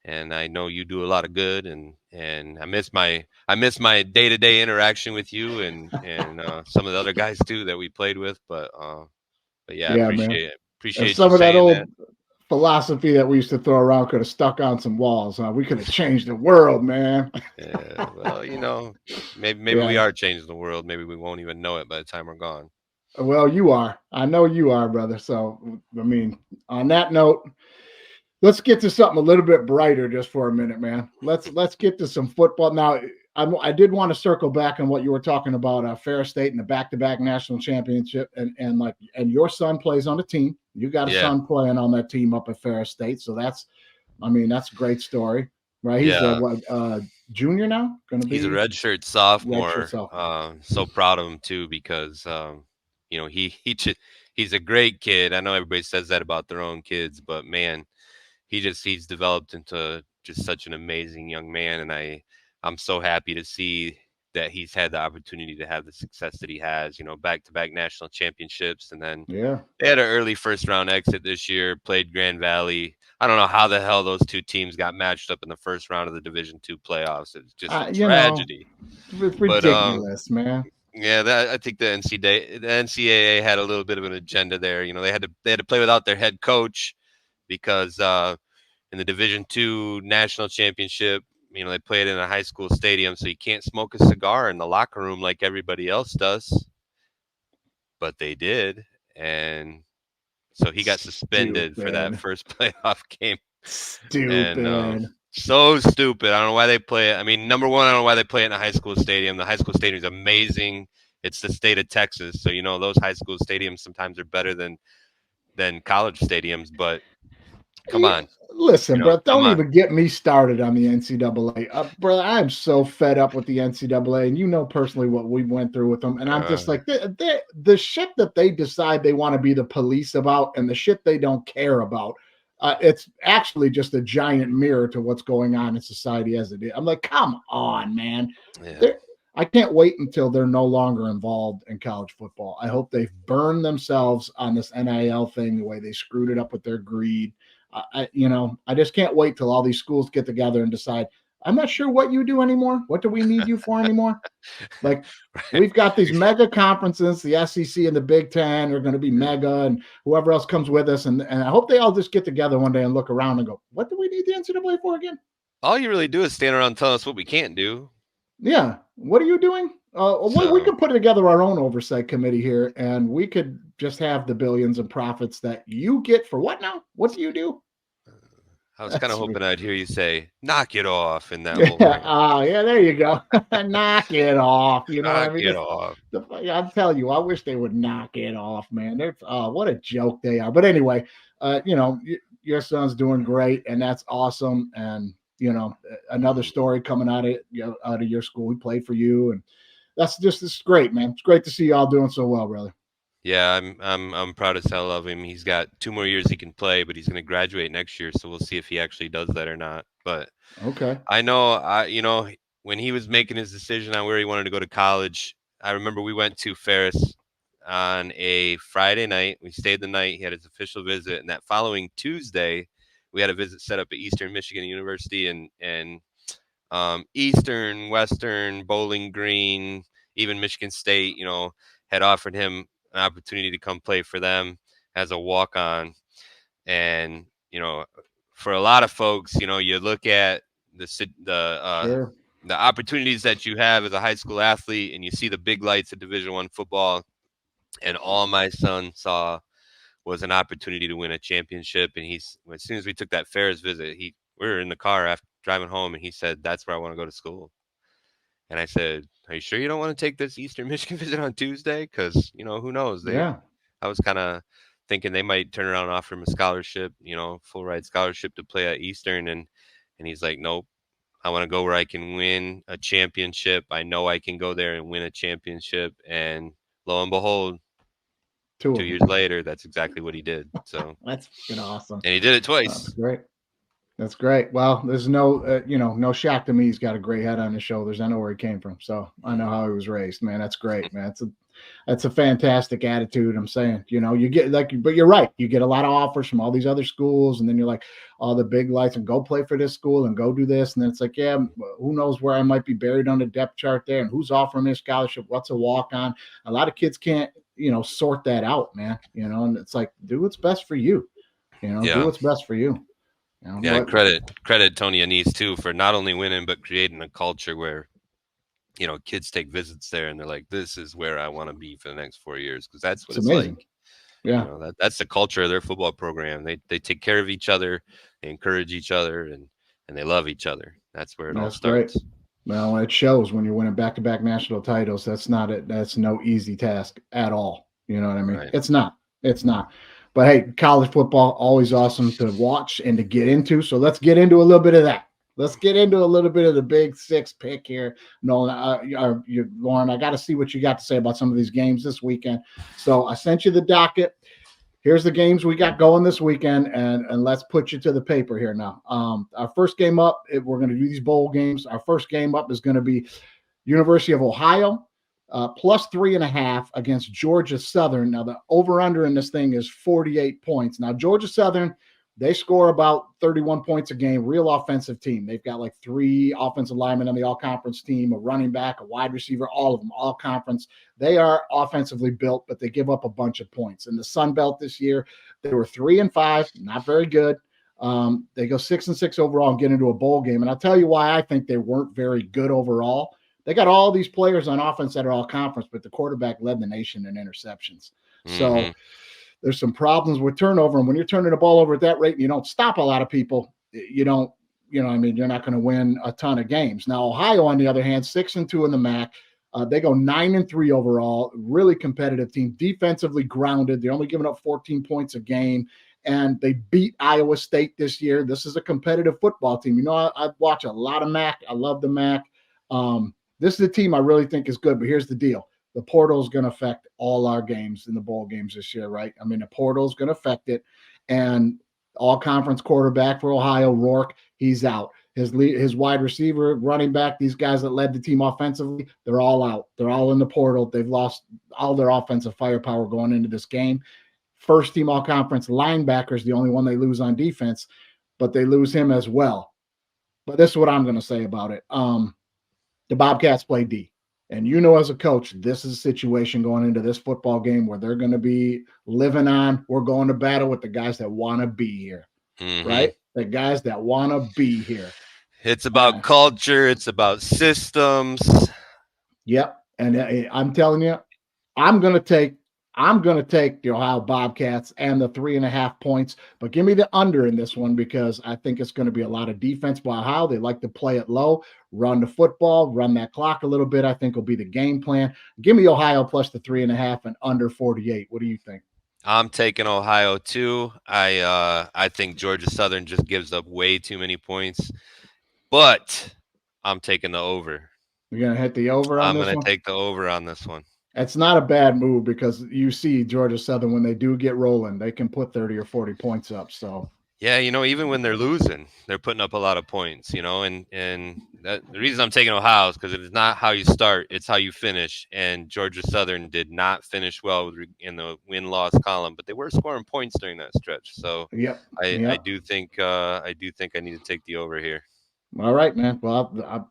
I know you do a lot of good, and I miss my day-to-day interaction with you, and some of the other guys too that we played with, but yeah, I
Yeah, man.
appreciate it.
If
Appreciate you
some of that
saying that.
old philosophy that we used to throw around could have stuck on some walls, huh? We could have changed the world, man.
Yeah, well, maybe we
Yeah.
are changing the world. Maybe we won't even know it by the time we're gone.
Well, you are. I know you are, brother. So, I mean, on that note, let's get to something a little bit brighter just for a minute, man. Let's get to some football now. I did want to circle back on what you were talking about, Ferris State and the back-to-back national championship, and your son plays on the team. You got a
Yeah,
son playing on that team up at Ferris State, so that's a great story, right? He's a
yeah.
what junior now, going to
He's a
be
redshirt
redshirt
sophomore.
sophomore.
So proud of him too because he's a great kid. I know everybody says that about their own kids, but man, he's developed into just such an amazing young man, and I'm so happy to see that he's had the opportunity to have the success that he has. Back to back national championships, and then
Yeah,
they had an early first round exit this year. Played Grand Valley. I don't know how the hell those two teams got matched up in the first round of the Division II playoffs. It's just a
you know,
tragedy.
it's
But
ridiculous, man.
yeah, I think the NCAA had a little bit of an agenda there. They had to play without their head coach because in the Division II national championship, they play it in a high school stadium, so you can't smoke a cigar in the locker room like everybody else does. But they did, and so he got suspended for that
Stupid,
first playoff game, and
stupid.
so stupid. I don't know why they play it. I mean, number one, I don't know why they play it in a high school stadium. The high school stadium is amazing. It's the state of Texas, so those high school stadiums sometimes are better than college stadiums. But come
Yeah,
on,
listen, bro,
come
don't
on.
even get me started on the NCAA. Bro, I'm so fed up with the NCAA, and you know personally what we went through with them. And I'm
Uh,
just like, the shit that they decide they want to be the police about and the shit they don't care about, it's actually just a giant mirror to what's going on in society as it is. I'm like, come on, man.
yeah,
They're, I can't wait until they're no longer involved in college football. I hope they've burned themselves on this NIL thing, the way they screwed it up with their greed. I just can't wait till all these schools get together and decide. I'm not sure what you do anymore. What do we need you for anymore? Like
right.
we've got these mega conferences, the SEC and the Big Ten are going to be
Yeah.
mega, and whoever else comes with us. And I hope they all just get together one day and look around and go, "What do we need the NCAA for again?"
All you really do is stand around telling us what we can't do.
Yeah, what are you doing? We
So
could put together our own oversight committee here, and we could just have the billions and profits that you get for what now? What do you do?
I was kind of
That's
hoping I'd hear you say "knock it off" in that whole
yeah.
rant.
Yeah, there you go. Knock it off. You know what I
Knock
mean?
it off.
I'm telling you, I wish they would knock it off, man. They're what a joke they are. But anyway, your son's doing great, and that's awesome. And another story coming out of your school. He played for you, and it's great, man. It's great to see y'all doing so well, brother.
Yeah, I'm proud as hell of him. He's got 2 more years he can play, but he's going to graduate next year, so we'll see if he actually does that or not. But
Okay,
I know, when he was making his decision on where he wanted to go to college, I remember we went to Ferris on a Friday night. We stayed the night. He had his official visit, and that following Tuesday, we had a visit set up at Eastern Michigan University, and Eastern, Western, Bowling Green, even Michigan State, had offered him an opportunity to come play for them as a walk on. And, for a lot of folks, you look at
sure.
the opportunities that you have as a high school athlete, and you see the big lights of Division I football, and all my son saw was an opportunity to win a championship. And as soon as we took that Ferris visit, we were in the car after driving home, and he said, "That's where I want to go to school." And I said, "Are you sure you don't want to take this Eastern Michigan visit on Tuesday? Because, who knows?
Yeah.
I was kind of thinking they might turn around and offer him a scholarship, full ride scholarship to play at Eastern. And he's like, nope, I want to go where I can win a championship. I know I can go there and win a championship." And lo and behold, 2 years later, that's exactly what he did. So
that's fucking awesome.
And he did it twice.
That's great. That's great. Well, there's no, no shock to me. He's got a great head on his shoulders. I know where he came from, so I know how he was raised. Man, that's great, man. That's a fantastic attitude. I'm saying, you get but you're right. You get a lot of offers from all these other schools, and then you're like, all the big lights, and go play for this school and go do this, and then it's like, yeah, who knows where I might be buried on the depth chart there, and who's offering me a scholarship? What's a walk on? A lot of kids can't, sort that out, man. And it's like, do what's best for you. Do what's best for you.
Yeah, credit Tony Anise too for not only winning but creating a culture where kids take visits there and they're like, "This is where I want to be for the next 4 years," because that's what it's
amazing.
like.
Yeah,
that's the culture of their football program. They take care of each other, they encourage each other, and they love each other. That's where it all starts.
Great. Well, it shows when you're winning back-to-back national titles. That's no easy task at all. You know what I mean? Right. It's not. But hey, college football, always awesome to watch and to get into. So let's get into a little bit of that. Let's get into a little bit of the Big Six pick here. Nolan, Lorin, I got to see what you got to say about some of these games this weekend. So I sent you the docket. Here's the games we got going this weekend, and let's put you to the paper here now. Our first game up, we're going to do these bowl games. Our first game up is going to be University of Ohio, plus 3.5 against Georgia Southern. Now, the over-under in this thing is 48 points. Now, Georgia Southern, they score about 31 points a game, real offensive team. They've got like 3 offensive linemen on the all-conference team, a running back, a wide receiver, all of them, all-conference. They are offensively built, but they give up a bunch of points. In the Sun Belt this year, they were 3-5, not very good. They go 6-6 overall and get into a bowl game. And I'll tell you why I think they weren't very good overall. They got all these players on offense that are all conference, but the quarterback led the nation in interceptions. So there's some problems with turnover. And when you're turning the ball over at that rate and you don't stop a lot of people, you're not going to win a ton of games. Now, Ohio, on the other hand, 6-2 in the MAC. They go 9-3 overall, really competitive team, defensively grounded. They're only giving up 14 points a game, and they beat Iowa State this year. This is a competitive football team. I watch a lot of MAC. I love the MAC. This is a team I really think is good, but here's the deal. The portal is going to affect all our games in the bowl games this year, right? I mean, the portal is going to affect it. And all-conference quarterback for Ohio, Rourke, he's out. His wide receiver, running back, these guys that led the team offensively, they're all out. They're all in the portal. They've lost all their offensive firepower going into this game. First-team all-conference linebacker is the only one they lose on defense, but they lose him as well. But this is what I'm going to say about it. The Bobcats play D. And as a coach, this is a situation going into this football game where they're going to be living on. We're going to battle with the guys that want to be here, right? The guys that want to be here.
It's about culture. It's about systems.
Yep. And I'm telling you, I'm going to take the Ohio Bobcats and the 3.5 points, but give me the under in this one because I think it's going to be a lot of defense by Ohio. They like to play it low, run the football, run that clock a little bit. I think will be the game plan. Give me Ohio plus the 3.5 and under 48. What do you think?
I'm taking Ohio too. I think Georgia Southern just gives up way too many points, but I'm taking the over.
You're going to hit the over on this one?
I'm going to take the over on this one.
It's not a bad move because you see Georgia Southern, when they do get rolling, they can put 30 or 40 points up. So
yeah, even when they're losing, they're putting up a lot of points, and the reason I'm taking Ohio is because it's not how you start, it's how you finish. And Georgia Southern did not finish well in the win-loss column, but they were scoring points during that stretch. So I do think I need to take the over here.
All right, man. Well,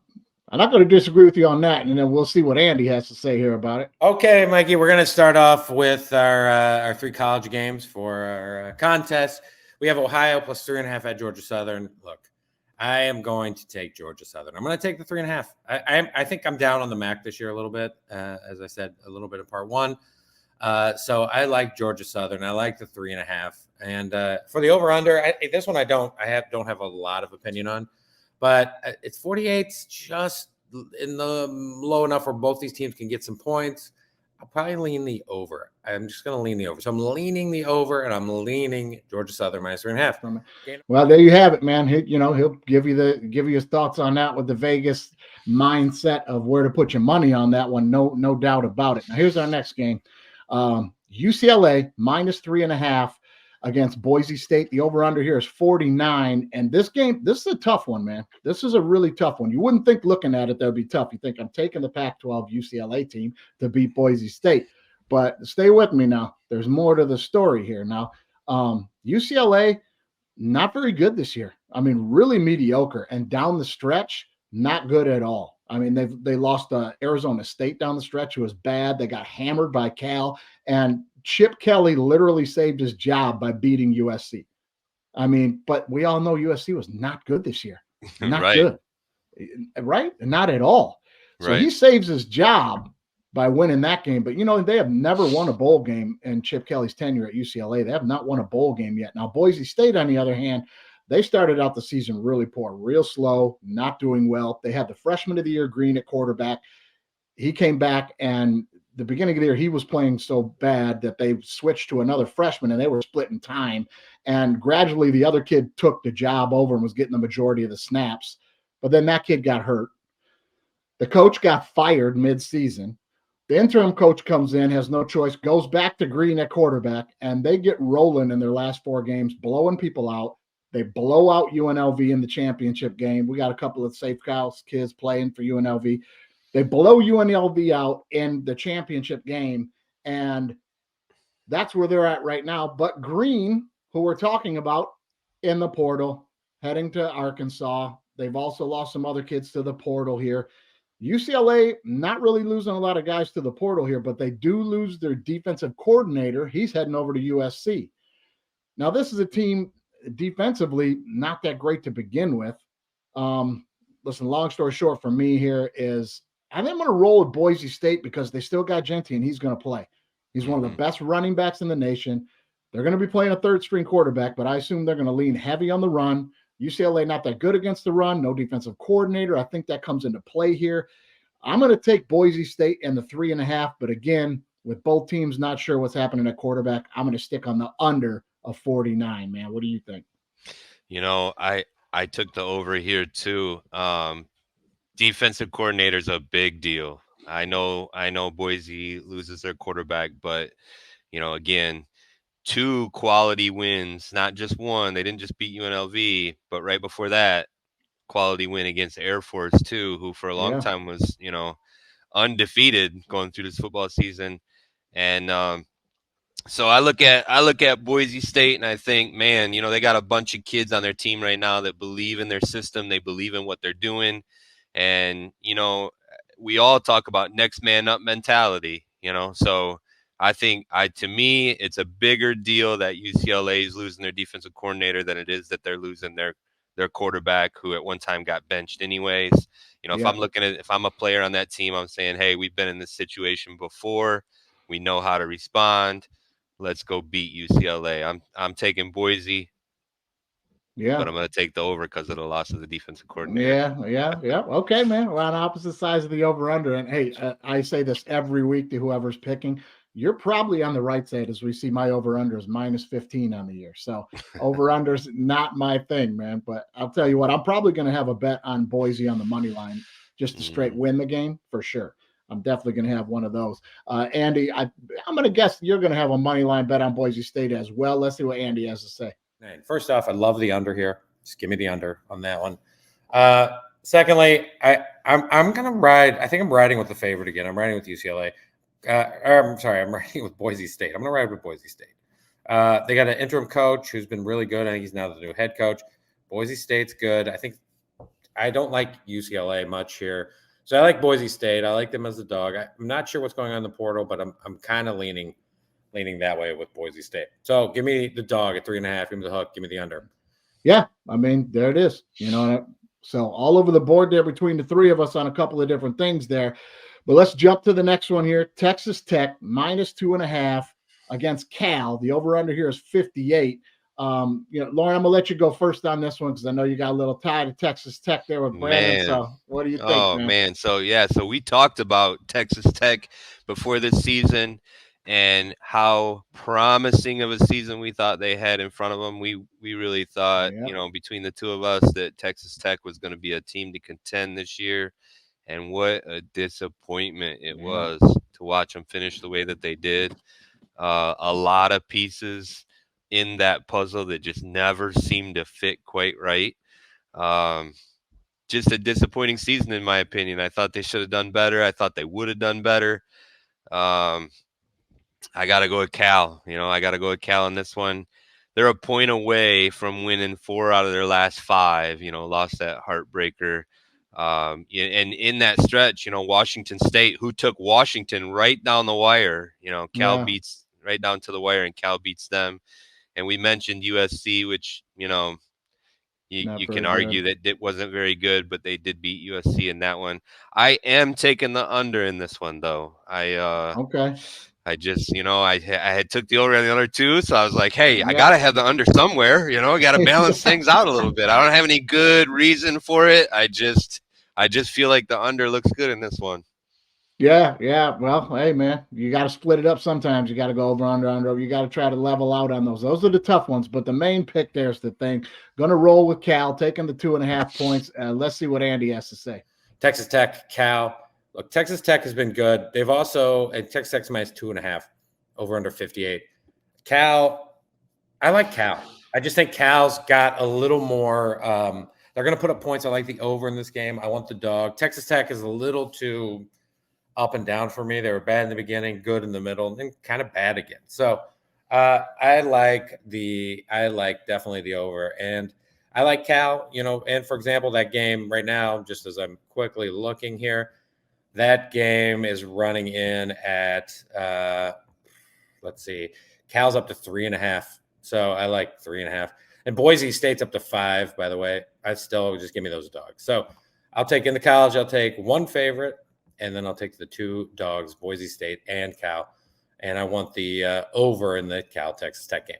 I'm not going to disagree with you on that, and then we'll see what Andy has to say here about it.
Okay, Mikey, we're going to start off with our 3 college games for our contest. We have Ohio plus 3.5 at Georgia Southern. Look, I am going to take Georgia Southern. I'm going to take the 3.5. I think I'm down on the MAC this year a little bit, as I said, a little bit in part 1. So I like Georgia Southern. I like the 3.5. And for the over/under, this one I don't have a lot of opinion on, but it's 48. Just in the low enough where both these teams can get some points. I'll probably lean the over. I'm just going to lean the over. So I'm leaning the over, and I'm leaning Georgia Southern minus 3.5.
Well, there you have it, man. He'll give you his thoughts on that with the Vegas mindset of where to put your money on that one. No doubt about it. Now here's our next game. UCLA minus 3.5 against Boise State. The over-under here is 49. And this is a tough one, man. This is a really tough one. You wouldn't think looking at it that would be tough. You think I'm taking the Pac-12 UCLA team to beat Boise State. But stay with me now. There's more to the story here. Now, UCLA, not very good this year. I mean, really mediocre. And down the stretch, not good at all. I mean, they lost Arizona State down the stretch, who was bad. They got hammered by Cal. And Chip Kelly literally saved his job by beating USC. I mean, but we all know USC was not good this year. Not
Right.
good. Right? Not at all. So
Right.
he saves his job by winning that game. But, they have never won a bowl game in Chip Kelly's tenure at UCLA. They have not won a bowl game yet. Now, Boise State, on the other hand, they started out the season really poor, real slow, not doing well. They had the freshman of the year, Green, at quarterback. He came back, and the beginning of the year, he was playing so bad that they switched to another freshman, and they were splitting time. And gradually, the other kid took the job over and was getting the majority of the snaps. But then that kid got hurt. The coach got fired mid-season. The interim coach comes in, has no choice, goes back to Green at quarterback, and they get rolling in their last 4 games, blowing people out. They blow out UNLV in the championship game. We got a couple of Safe House kids playing for UNLV. They blow UNLV out in the championship game, and that's where they're at right now. But Green, who we're talking about, in the portal, heading to Arkansas. They've also lost some other kids to the portal here. UCLA not really losing a lot of guys to the portal here, but they do lose their defensive coordinator. He's heading over to USC. Now, this is a team defensively not that great to begin with. Listen, long story short for me here is I think I'm going to roll with Boise State because they still got Genty, and he's going to play. He's one of the best running backs in the nation. They're going to be playing a third-string quarterback, but I assume they're going to lean heavy on the run. UCLA not that good against the run, no defensive coordinator. I think that comes into play here. I'm going to take Boise State and the 3.5, but again, with both teams not sure what's happening at quarterback, I'm going to stick on the under of 49, man. What do you think?
I took the over here too. Defensive coordinator is a big deal. I know Boise loses their quarterback, but again, 2 quality wins, not just one. They didn't just beat UNLV, but right before that, quality win against Air Force too, who for a long time was, undefeated going through this football season. And so I look at Boise State and I think, man, they got a bunch of kids on their team right now that believe in their system. They believe in what they're doing. And, we all talk about next man up mentality, so I think to me, it's a bigger deal that UCLA is losing their defensive coordinator than it is that they're losing their quarterback, who at one time got benched anyways. If I'm a player on that team, I'm saying, hey, we've been in this situation before. We know how to respond. Let's go beat UCLA. I'm taking Boise. Yeah. But I'm going to take the over because of the loss of the defensive coordinator.
Yeah. Okay, man. We're on opposite sides of the over-under. And, hey, I say this every week to whoever's picking. You're probably on the right side as we see my over-under is minus 15 on the year. So over-under's not my thing, man. But I'll tell you what, I'm probably going to have a bet on Boise on the money line just to straight win the game for sure. I'm definitely going to have one of those. Andy, I'm going to guess you're going to have a money line bet on Boise State as well. Let's see what Andy has to say.
First off, I love the under here. Just give me the under on that one. Secondly, I'm going to ride. I think I'm riding with the favorite again. I'm riding with UCLA. I'm riding with Boise State. I'm going to ride with Boise State. They got an interim coach who's been really good. I think he's now the new head coach. Boise State's good. I don't like UCLA much here. So I like Boise State. I like them as a dog. I'm not sure what's going on in the portal, but I'm kind of leaning that way with Boise State. So give me the dog at 3.5. Give me the hook. Give me the under.
Yeah, I mean, there it is. So all over the board there between the three of us on a couple of different things there. But let's jump to the next one here. Texas Tech -2.5 against Cal. The over-under here is 58. Lorin, I'm gonna let you go first on this one because I know you got a little tie to Texas Tech there with Brandon.
Man.
So what do you think,
Oh
man?
man. So we talked about Texas Tech before this season and how promising of a season we thought they had in front of them. We really thought,
Yeah.
between the two of us that Texas Tech was going to be a team to contend this year. And what a disappointment it was to watch them finish the way that they did. A lot of pieces in that puzzle that just never seemed to fit quite right. Just a disappointing season, in my opinion. I thought they should have done better. I thought they would have done better. I got to go with Cal. I got to go with Cal on this one. They're a point away from winning 4 out of their last 5. Lost that heartbreaker. And in that stretch, Washington State, who took Washington right down the wire, Cal beats right down to the wire, and Cal beats them. And we mentioned USC, which, you can argue that it wasn't very good, but they did beat USC in that one. I am taking the under in this one, though. I just, I had took the over on the other 2, so I was like, hey, I got to have the under somewhere. I got to balance things out a little bit. I don't have any good reason for it. I just feel like the under looks good in this one.
Yeah. Well, hey, man, you got to split it up sometimes. You got to go over, under. You got to try to level out on those. Those are the tough ones, but the main pick there's the thing. Going to roll with Cal, taking the 2.5 points. Let's see what Andy has to say.
Texas Tech, Cal. Look, Texas Tech has been good. They've also, and Texas Tech's -2.5, over under 58. Cal, I like Cal. I just think Cal's got a little more. They're going to put up points. I like the over in this game. I want the dog. Texas Tech is a little too up and down for me. They were bad in the beginning, good in the middle, and then kind of bad again. So I like definitely the over, and I like Cal. And for example, that game right now, just as I'm quickly looking here, that game is running in at let's see, Cal's up to 3.5. So I like 3.5, and Boise State's up to 5. By the way, I still just give me those dogs. So I'll take in the college. I'll take one favorite. And then I'll take the 2 dogs, Boise State and Cal. And I want the over in the Cal-Texas Tech game.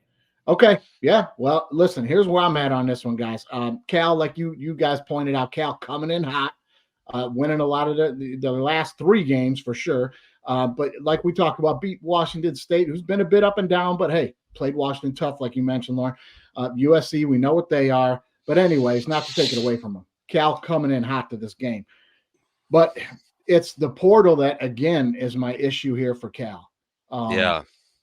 Okay. Yeah. Well, listen, here's where I'm at on this one, guys. Cal, like you guys pointed out, Cal coming in hot, winning a lot of the last 3 games for sure. But like we talked about, beat Washington State, who's been a bit up and down, but hey, played Washington tough, like you mentioned, Lorin. USC, we know what they are. But anyways, not to take it away from them. Cal coming in hot to this game. But it's the portal that, again, is my issue here for Cal.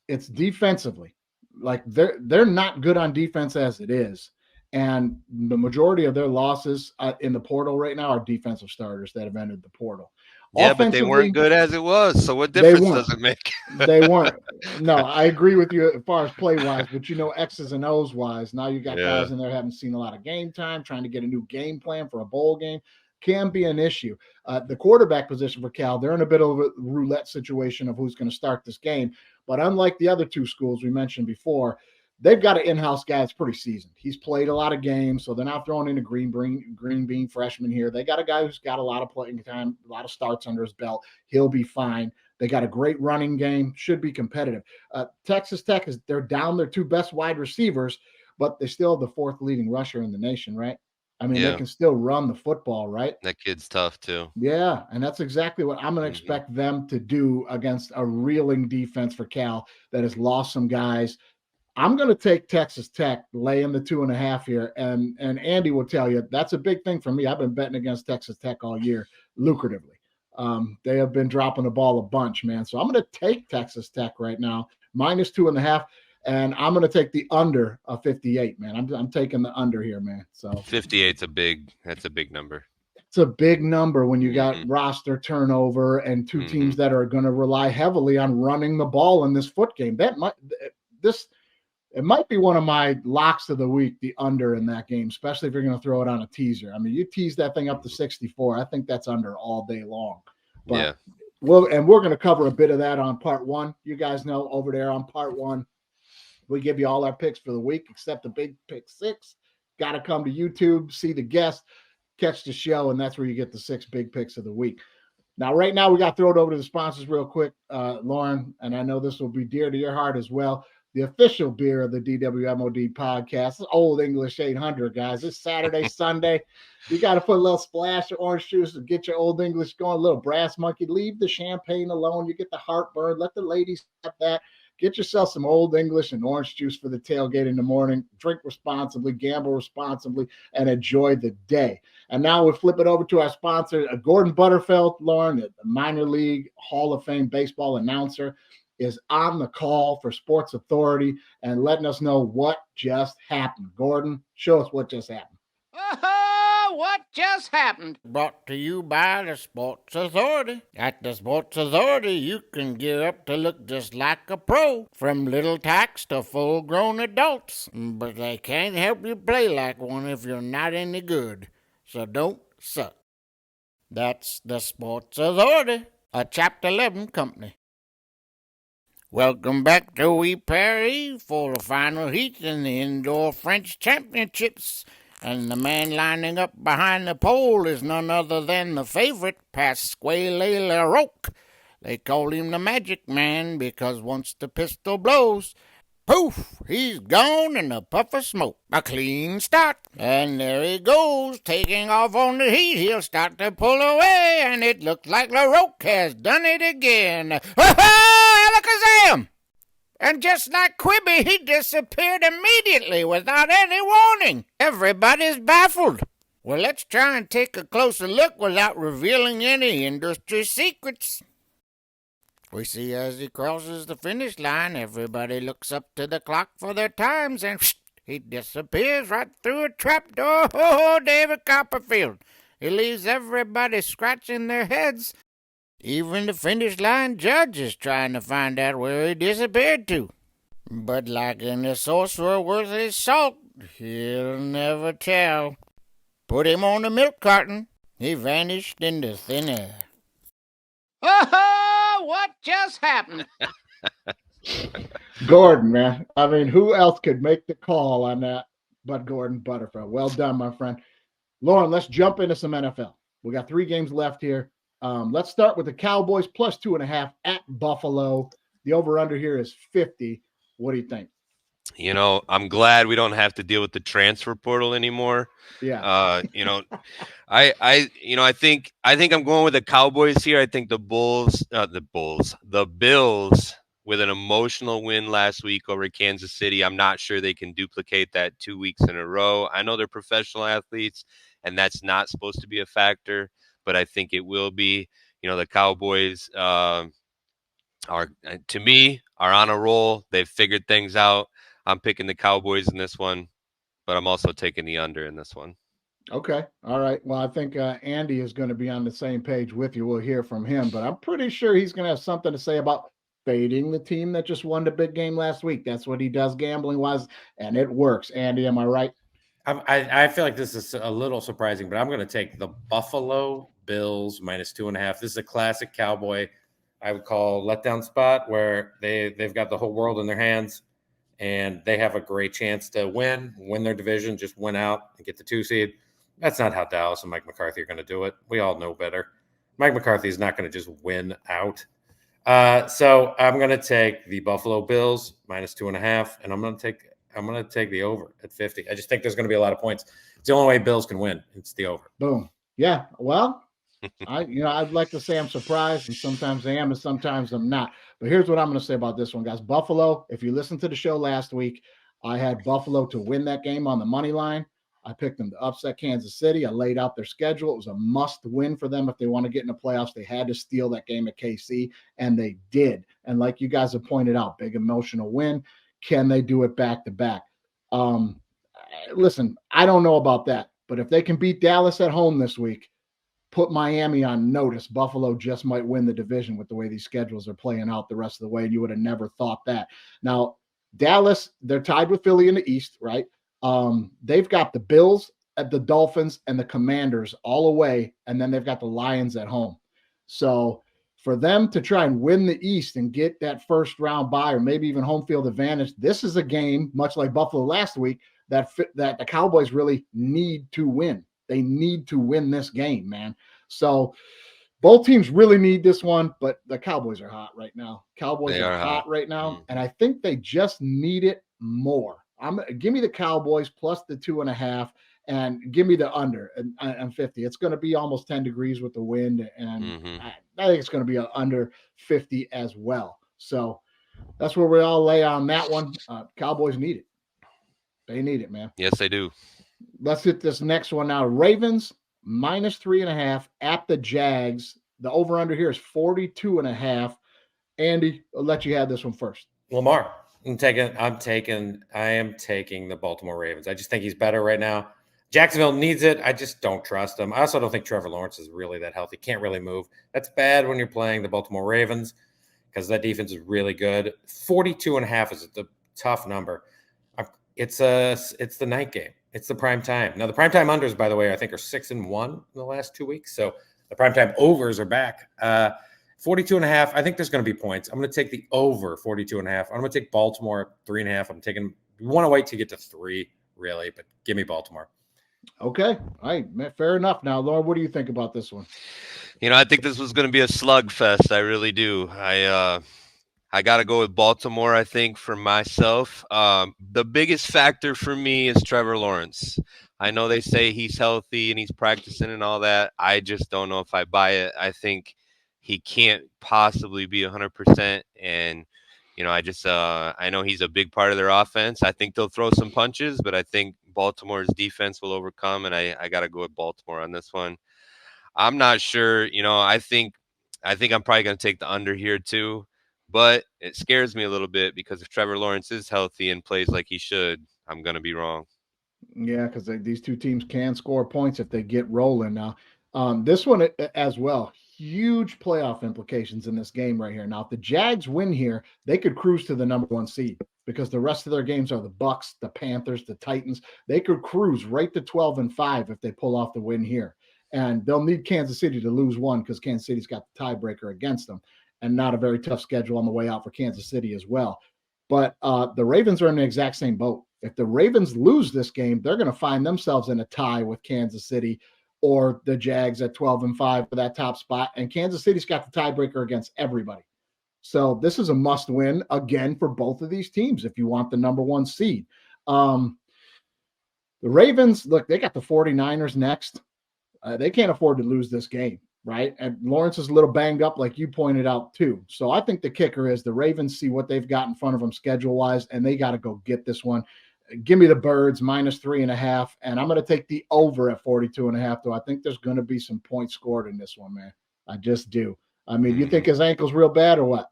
It's defensively. Like they're not good on defense as it is. And the majority of their losses in the portal right now are defensive starters that have entered the portal.
Yeah, but they weren't good as it was. So what difference does it make?
They weren't. No, I agree with you as far as play-wise, but X's and O's wise. Now you got guys in there haven't seen a lot of game time, trying to get a new game plan for a bowl game. Can be an issue. The quarterback position for Cal, they're in a bit of a roulette situation of who's going to start this game. But unlike the other 2 schools we mentioned before, they've got an in-house guy that's pretty seasoned. He's played a lot of games, so they're not throwing in a green bean freshman here. They got a guy who's got a lot of playing time, a lot of starts under his belt. He'll be fine. They got a great running game, should be competitive. Texas Tech, they're down their 2 best wide receivers, but they still have the 4th leading rusher in the nation, right? I mean, they can still run the football, right?
That kid's tough, too.
Yeah, and that's exactly what I'm going to expect them to do against a reeling defense for Cal that has lost some guys. I'm going to take Texas Tech, laying the 2.5 here, and Andy will tell you that's a big thing for me. I've been betting against Texas Tech all year, lucratively. They have been dropping the ball a bunch, man. So I'm going to take Texas Tech right now, -2.5. And I'm going to take the under of 58, man. I'm taking the under here, man. So
58's that's a big number.
It's a big number when you got roster turnover and 2 teams that are going to rely heavily on running the ball in this foot game. It might be one of my locks of the week, the under in that game, especially if you're going to throw it on a teaser. I mean, you tease that thing up to 64. I think that's under all day long. But we're going to cover a bit of that on part 1. You guys know over there on part 1. We give you all our picks for the week, except the big pick 6. Got to come to YouTube, see the guest, catch the show, and that's where you get the 6 big picks of the week. Now, right now, we got to throw it over to the sponsors real quick, Lorin, and I know this will be dear to your heart as well. The official beer of the DWMOD podcast, Old English 800, guys. It's Saturday, Sunday. You got to put a little splash of orange juice to get your Old English going, a little brass monkey. Leave the champagne alone. You get the heartburn. Let the ladies have that. Get yourself some Old English and orange juice for the tailgate in the morning. Drink responsibly, gamble responsibly, and enjoy the day. And now we'll flip it over to our sponsor, Gordon Butterfield, Lorin, the minor league Hall of Fame baseball announcer, is on the call for Sports Authority and letting us know what just happened. Gordon, show us what just happened.
What just happened? Brought to you by the Sports Authority. At the Sports Authority, you can gear up to look just like a pro, from little tacks to full-grown adults. But they can't help you play like one if you're not any good. So don't suck. That's the Sports Authority, a Chapter 11 company. Welcome back to Wee Paris for the final heat in the Indoor French Championships. And the man lining up behind the pole is none other than the favorite, Pasquale Larocque. They call him the Magic Man because once the pistol blows, poof, he's gone in a puff of smoke. A clean start. And there he goes, taking off on the heat. He'll start to pull away, and it looks like Larocque has done it again. Alakazam! And just like Quibi, he disappeared immediately without any warning. Everybody's baffled. Well, let's try and take a closer look without revealing any industry secrets. We see as he crosses the finish line, everybody looks up to the clock for their times, and he disappears right through a trapdoor. Oh, David Copperfield. He leaves everybody scratching their heads. Even the finish line judge is trying to find out where he disappeared to. But like any sorcerer worth his salt, he'll never tell. Put him on the milk carton. He vanished into thin air. What just happened?
Gordon, man. I mean, who else could make the call on that but Gordon Butterfield? Well done, my friend. Lorin, let's jump into some NFL. We got 3 games left here. Let's start with the Cowboys plus 2.5 at Buffalo. The over-under here is 50. What do you think?
You know, I'm glad we don't have to deal with the transfer portal anymore.
Yeah.
You know, I think I'm going with the Cowboys here. I think the Bills with an emotional win last week over Kansas City. I'm not sure they can duplicate that 2 weeks in a row. I know they're professional athletes, and that's not supposed to be a factor, but I think it will be. You know, the Cowboys are on a roll. They've figured things out. I'm picking the Cowboys in this one, but I'm also taking the under in this one.
Okay. All right. Well, I think Andy is going to be on the same page with you. We'll hear from him, but I'm pretty sure he's going to have something to say about fading the team that just won the big game last week. That's what he does gambling-wise, and it works. Andy, am I right?
I feel like this is a little surprising, but I'm going to take the Buffalo Bills minus 2.5. This is a classic Cowboy, I would call, letdown spot where they've got the whole world in their hands, and they have a great chance to win their division, just win out and get the 2 seed. That's not how Dallas and Mike McCarthy are going to do it. We all know better. Mike McCarthy is not going to just win out. So I'm going to take the Buffalo Bills minus 2.5, and I'm going to take the over at 50. I just think there's going to be a lot of points. It's the only way Bills can win. It's the over.
Boom. Yeah. Well, I'd like to say I'm surprised, and sometimes I am, and sometimes I'm not. But here's what I'm going to say about this one, guys. Buffalo, if you listened to the show last week, I had Buffalo to win that game on the money line. I picked them to upset Kansas City. I laid out their schedule. It was a must-win for them if they want to get in the playoffs. They had to steal that game at KC, and they did. And like you guys have pointed out, big emotional win. Can they do it back-to-back? Listen, I don't know about that, but if they can beat Dallas at home this week, put Miami on notice. Buffalo just might win the division with the way these schedules are playing out the rest of the way, and you would have never thought that. Now, Dallas, they're tied with Philly in the East, right? They've got the Bills, the Dolphins, and the Commanders all away, and then they've got the Lions at home. So for them to try and win the East and get that first round bye or maybe even home field advantage, this is a game, much like Buffalo last week, that the Cowboys really need to win. They need to win this game, man. So Both teams really need this one, but the Cowboys are hot right now. Cowboys
They
are
are
hot
hot.
right now,
Mm.
and I think they just need it more. Give me the Cowboys plus the 2.5, and give me the under and 50. It's going to be almost 10 degrees with the wind, and
Mm-hmm.
I think it's going to be under 50 as well. So that's where we all lay on that one. Cowboys need it. They need it, man.
Yes, they do.
Let's hit this next one now. Ravens minus 3.5 at the Jags. The over under here is 42.5. Andy, I'll let you have this one first.
Lamar. I am taking the Baltimore Ravens. I just think he's better right now. Jacksonville needs it. I just don't trust him. I also don't think Trevor Lawrence is really that healthy. Can't really move. That's bad when you're playing the Baltimore Ravens because that defense is really good. 42.5 is a tough number. It's the night game. It's the prime time. Now the primetime unders, by the way, I think are 6-1 in the last 2 weeks. So the primetime overs are back. 42.5. I think there's going to be points. I'm going to take the over 42.5. I'm going to take Baltimore 3.5. You want to wait to get to 3, really, but give me Baltimore.
Okay. All right. Fair enough. Now, Lauren, what do you think about this one?
I think this was going to be a slugfest. I really do. I got to go with Baltimore, I think, for myself. The biggest factor for me is Trevor Lawrence. I know they say he's healthy and he's practicing and all that. I just don't know if I buy it. I think he can't possibly be 100%. And, I know he's a big part of their offense. I think they'll throw some punches, but I think Baltimore's defense will overcome. And I got to go with Baltimore on this one. I'm not sure. I think I'm probably going to take the under here too. But it scares me a little bit because if Trevor Lawrence is healthy and plays like he should, I'm going to be wrong.
Yeah, because these two teams can score points if they get rolling. Now, this one as well, huge playoff implications in this game right here. Now, if the Jags win here, they could cruise to the number 1 seed because the rest of their games are the Bucks, the Panthers, the Titans. They could cruise right to 12-5 if they pull off the win here. And they'll need Kansas City to lose one because Kansas City's got the tiebreaker against them. And not a very tough schedule on the way out for Kansas City as well. But the Ravens are in the exact same boat. If the Ravens lose this game, they're going to find themselves in a tie with Kansas City or the Jags at 12-5 for that top spot. And Kansas City's got the tiebreaker against everybody. So this is a must win again for both of these teams if you want the number 1 seed. The Ravens, look, they got the 49ers next. They can't afford to lose this game. Right. And Lawrence is a little banged up, like you pointed out, too. So I think the kicker is the Ravens see what they've got in front of them schedule wise, and they got to go get this one. Give me the Birds minus 3.5. And I'm going to take the over at 42.5, though. I think there's going to be some points scored in this one, man. I just do. I mean, you think his ankle's real bad or what?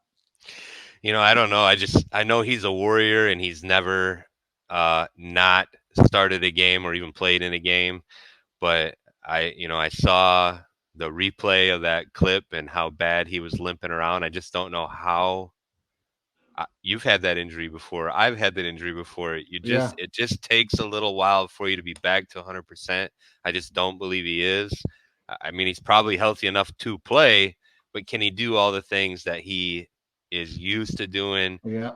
I don't know. I know he's a warrior and he's never not started a game or even played in a game. But I saw the replay of that clip and how bad he was limping around. I just don't know how. You've had that injury before. I've had that injury before. It just takes a little while for you to be back to 100%. I just don't believe he is. I mean, he's probably healthy enough to play, but can he do all the things that he is used to doing?
Yeah.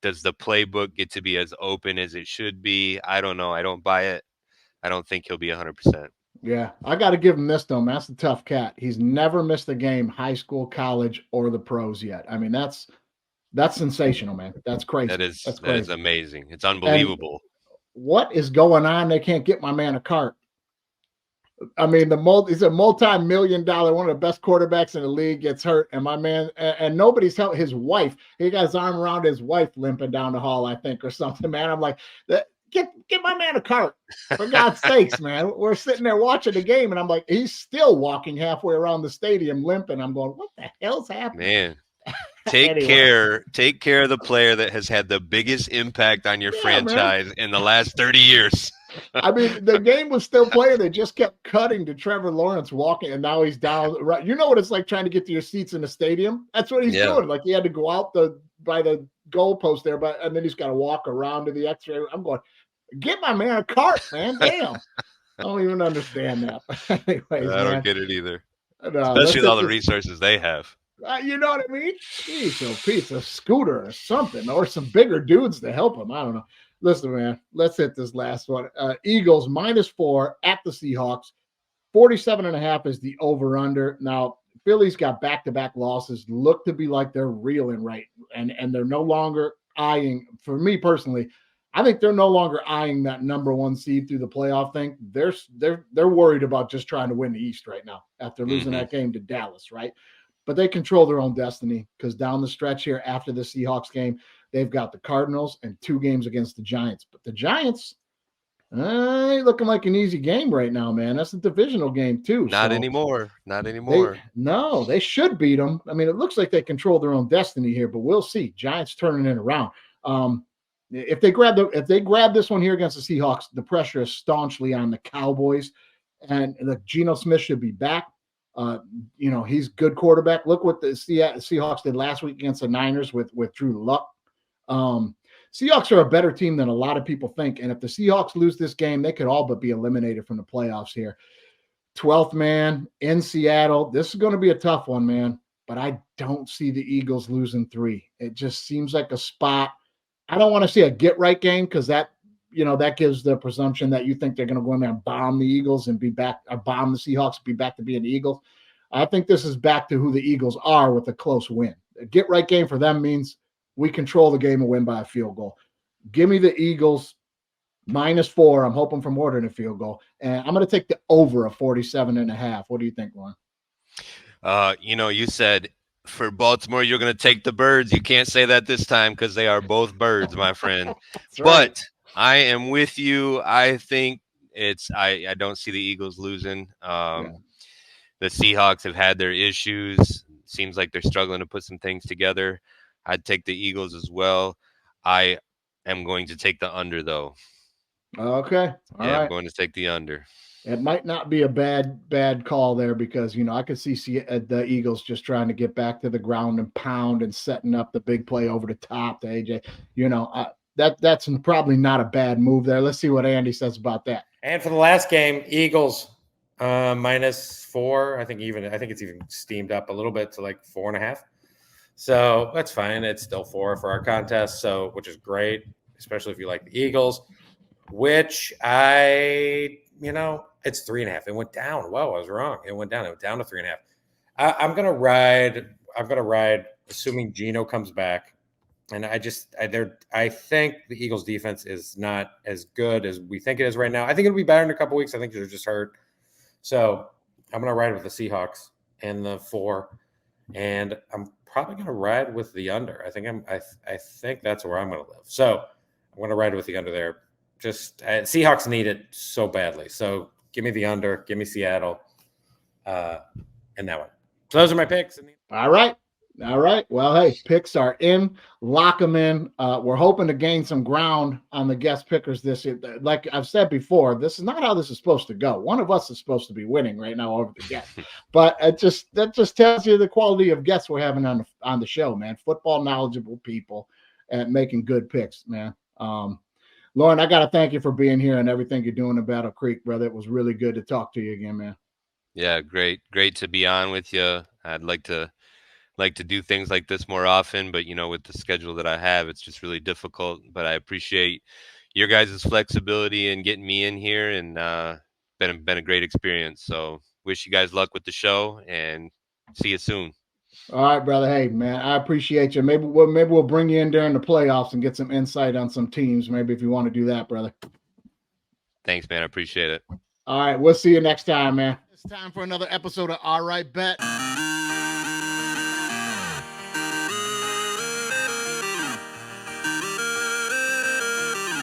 Does the playbook get to be as open as it should be? I don't know. I don't buy it. I don't think he'll be 100%.
Yeah, I got to give him this, though. That's the tough cat. He's never missed a game, high school, college, or the pros yet. I mean, that's sensational, man. That's crazy.
That is
crazy.
amazing. It's unbelievable.
And what is going on? They can't get my man a cart. I mean, he's a multi-million-dollar, one of the best quarterbacks in the league, gets hurt, and my man, and nobody's helped his wife. He got his arm around his wife limping down the hall, I think, or something, man. I'm like, get my man a cart, for God's sakes, man. We're sitting there watching the game, and I'm like, he's still walking halfway around the stadium limping. I'm going, what the hell's happening?
Man, take care of the player that has had the biggest impact on your franchise in the last 30 years.
I mean, the game was still playing. They just kept cutting to Trevor Lawrence walking, and now he's down. Right, you know what it's like trying to get to your seats in the stadium? That's what he's doing. Like he had to go out by the goalpost there, and then he's got to walk around to the X-ray. I'm going, get my man a cart, man. Damn. I don't even understand that. Anyways,
I don't get it either.
No,
especially with all the resources they have.
You know what I mean? Jeez, a scooter or something, or some bigger dudes to help him. I don't know. Listen, man, let's hit this last one. Eagles -4 at the Seahawks. 47.5 is the over-under. Now, Philly's got back-to-back losses, look to be like they're reeling right, and they're no longer eyeing. For me personally, I think they're no longer eyeing that number one seed through the playoff thing. They're worried about just trying to win the East right now after losing that game to Dallas, right? But they control their own destiny because down the stretch here after the Seahawks game, they've got the Cardinals and 2 games against the Giants. But the Giants ain't looking like an easy game right now, man. That's a divisional game too.
Not anymore. Not anymore.
They should beat them. I mean, it looks like they control their own destiny here, but we'll see. Giants turning it around. If they grab this one here against the Seahawks, the pressure is staunchly on the Cowboys, and Geno Smith should be back. He's good quarterback. Look what the Seahawks did last week against the Niners with Drew Luck. Seahawks are a better team than a lot of people think, and if the Seahawks lose this game, they could all but be eliminated from the playoffs here. 12th man in Seattle. This is going to be a tough one, man, but I don't see the Eagles losing 3. It just seems like a spot. I don't want to see a get-right game because that gives the presumption that you think they're going to go in there and bomb the Eagles and be back, or bomb the Seahawks, be back to being the Eagles. I think this is back to who the Eagles are with a close win. A get-right game for them means we control the game and win by a field goal. Give me the Eagles -4. I'm hoping for more than a field goal. And I'm going to take the over of 47.5. What do you think, Lorin?
You said for Baltimore, you're going to take the Birds. You can't say that this time because they are both birds, my friend. But I am with you. I think I don't see the Eagles losing. The Seahawks have had their issues. Seems like they're struggling to put some things together. I'd take the Eagles as well. I am going to take the under, though.
Okay. All right.
I'm going to take the under.
It might not be a bad call there because, I could see the Eagles just trying to get back to the ground and pound and setting up the big play over the top to AJ. That's probably not a bad move there. Let's see what Andy says about that.
And for the last game, Eagles -4. I think it's even steamed up a little bit to like 4.5. So that's fine. It's still 4 for our contest, which is great, especially if you like the Eagles, which it's 3.5. It went down. Whoa, I was wrong. It went down. It went down to 3.5. I'm gonna ride, assuming Geno comes back. And I think the Eagles defense is not as good as we think it is right now. I think it'll be better in a couple weeks. I think they're just hurt. So I'm gonna ride with the Seahawks and the 4, and I'm probably gonna ride with the under. I think that's where I'm gonna live. So I'm gonna ride with the under there. Seahawks need it so badly. So give me the under, give me Seattle, and that one. So those are my picks.
All right. Well, hey, picks are in. Lock them in. We're hoping to gain some ground on the guest pickers this year. Like I've said before, this is not how this is supposed to go. One of us is supposed to be winning right now over the guest. But that just tells you the quality of guests we're having on the show, man. Football knowledgeable people and making good picks, man. Lorin, I got to thank you for being here and everything you're doing in Battle Creek, brother. It was really good to talk to you again, man.
Yeah, great to be on with you. I'd like to do things like this more often, but with the schedule that I have, it's just really difficult. But I appreciate your guys' flexibility in getting me in here, and been a great experience. So wish you guys luck with the show, and see you soon.
All right, brother. Hey, man, I appreciate you. Maybe we'll bring you in during the playoffs and get some insight on some teams. Maybe if you want to do that, brother.
Thanks, man. I appreciate it.
All right, we'll see you next time, man. It's time for another episode of All Right Bet.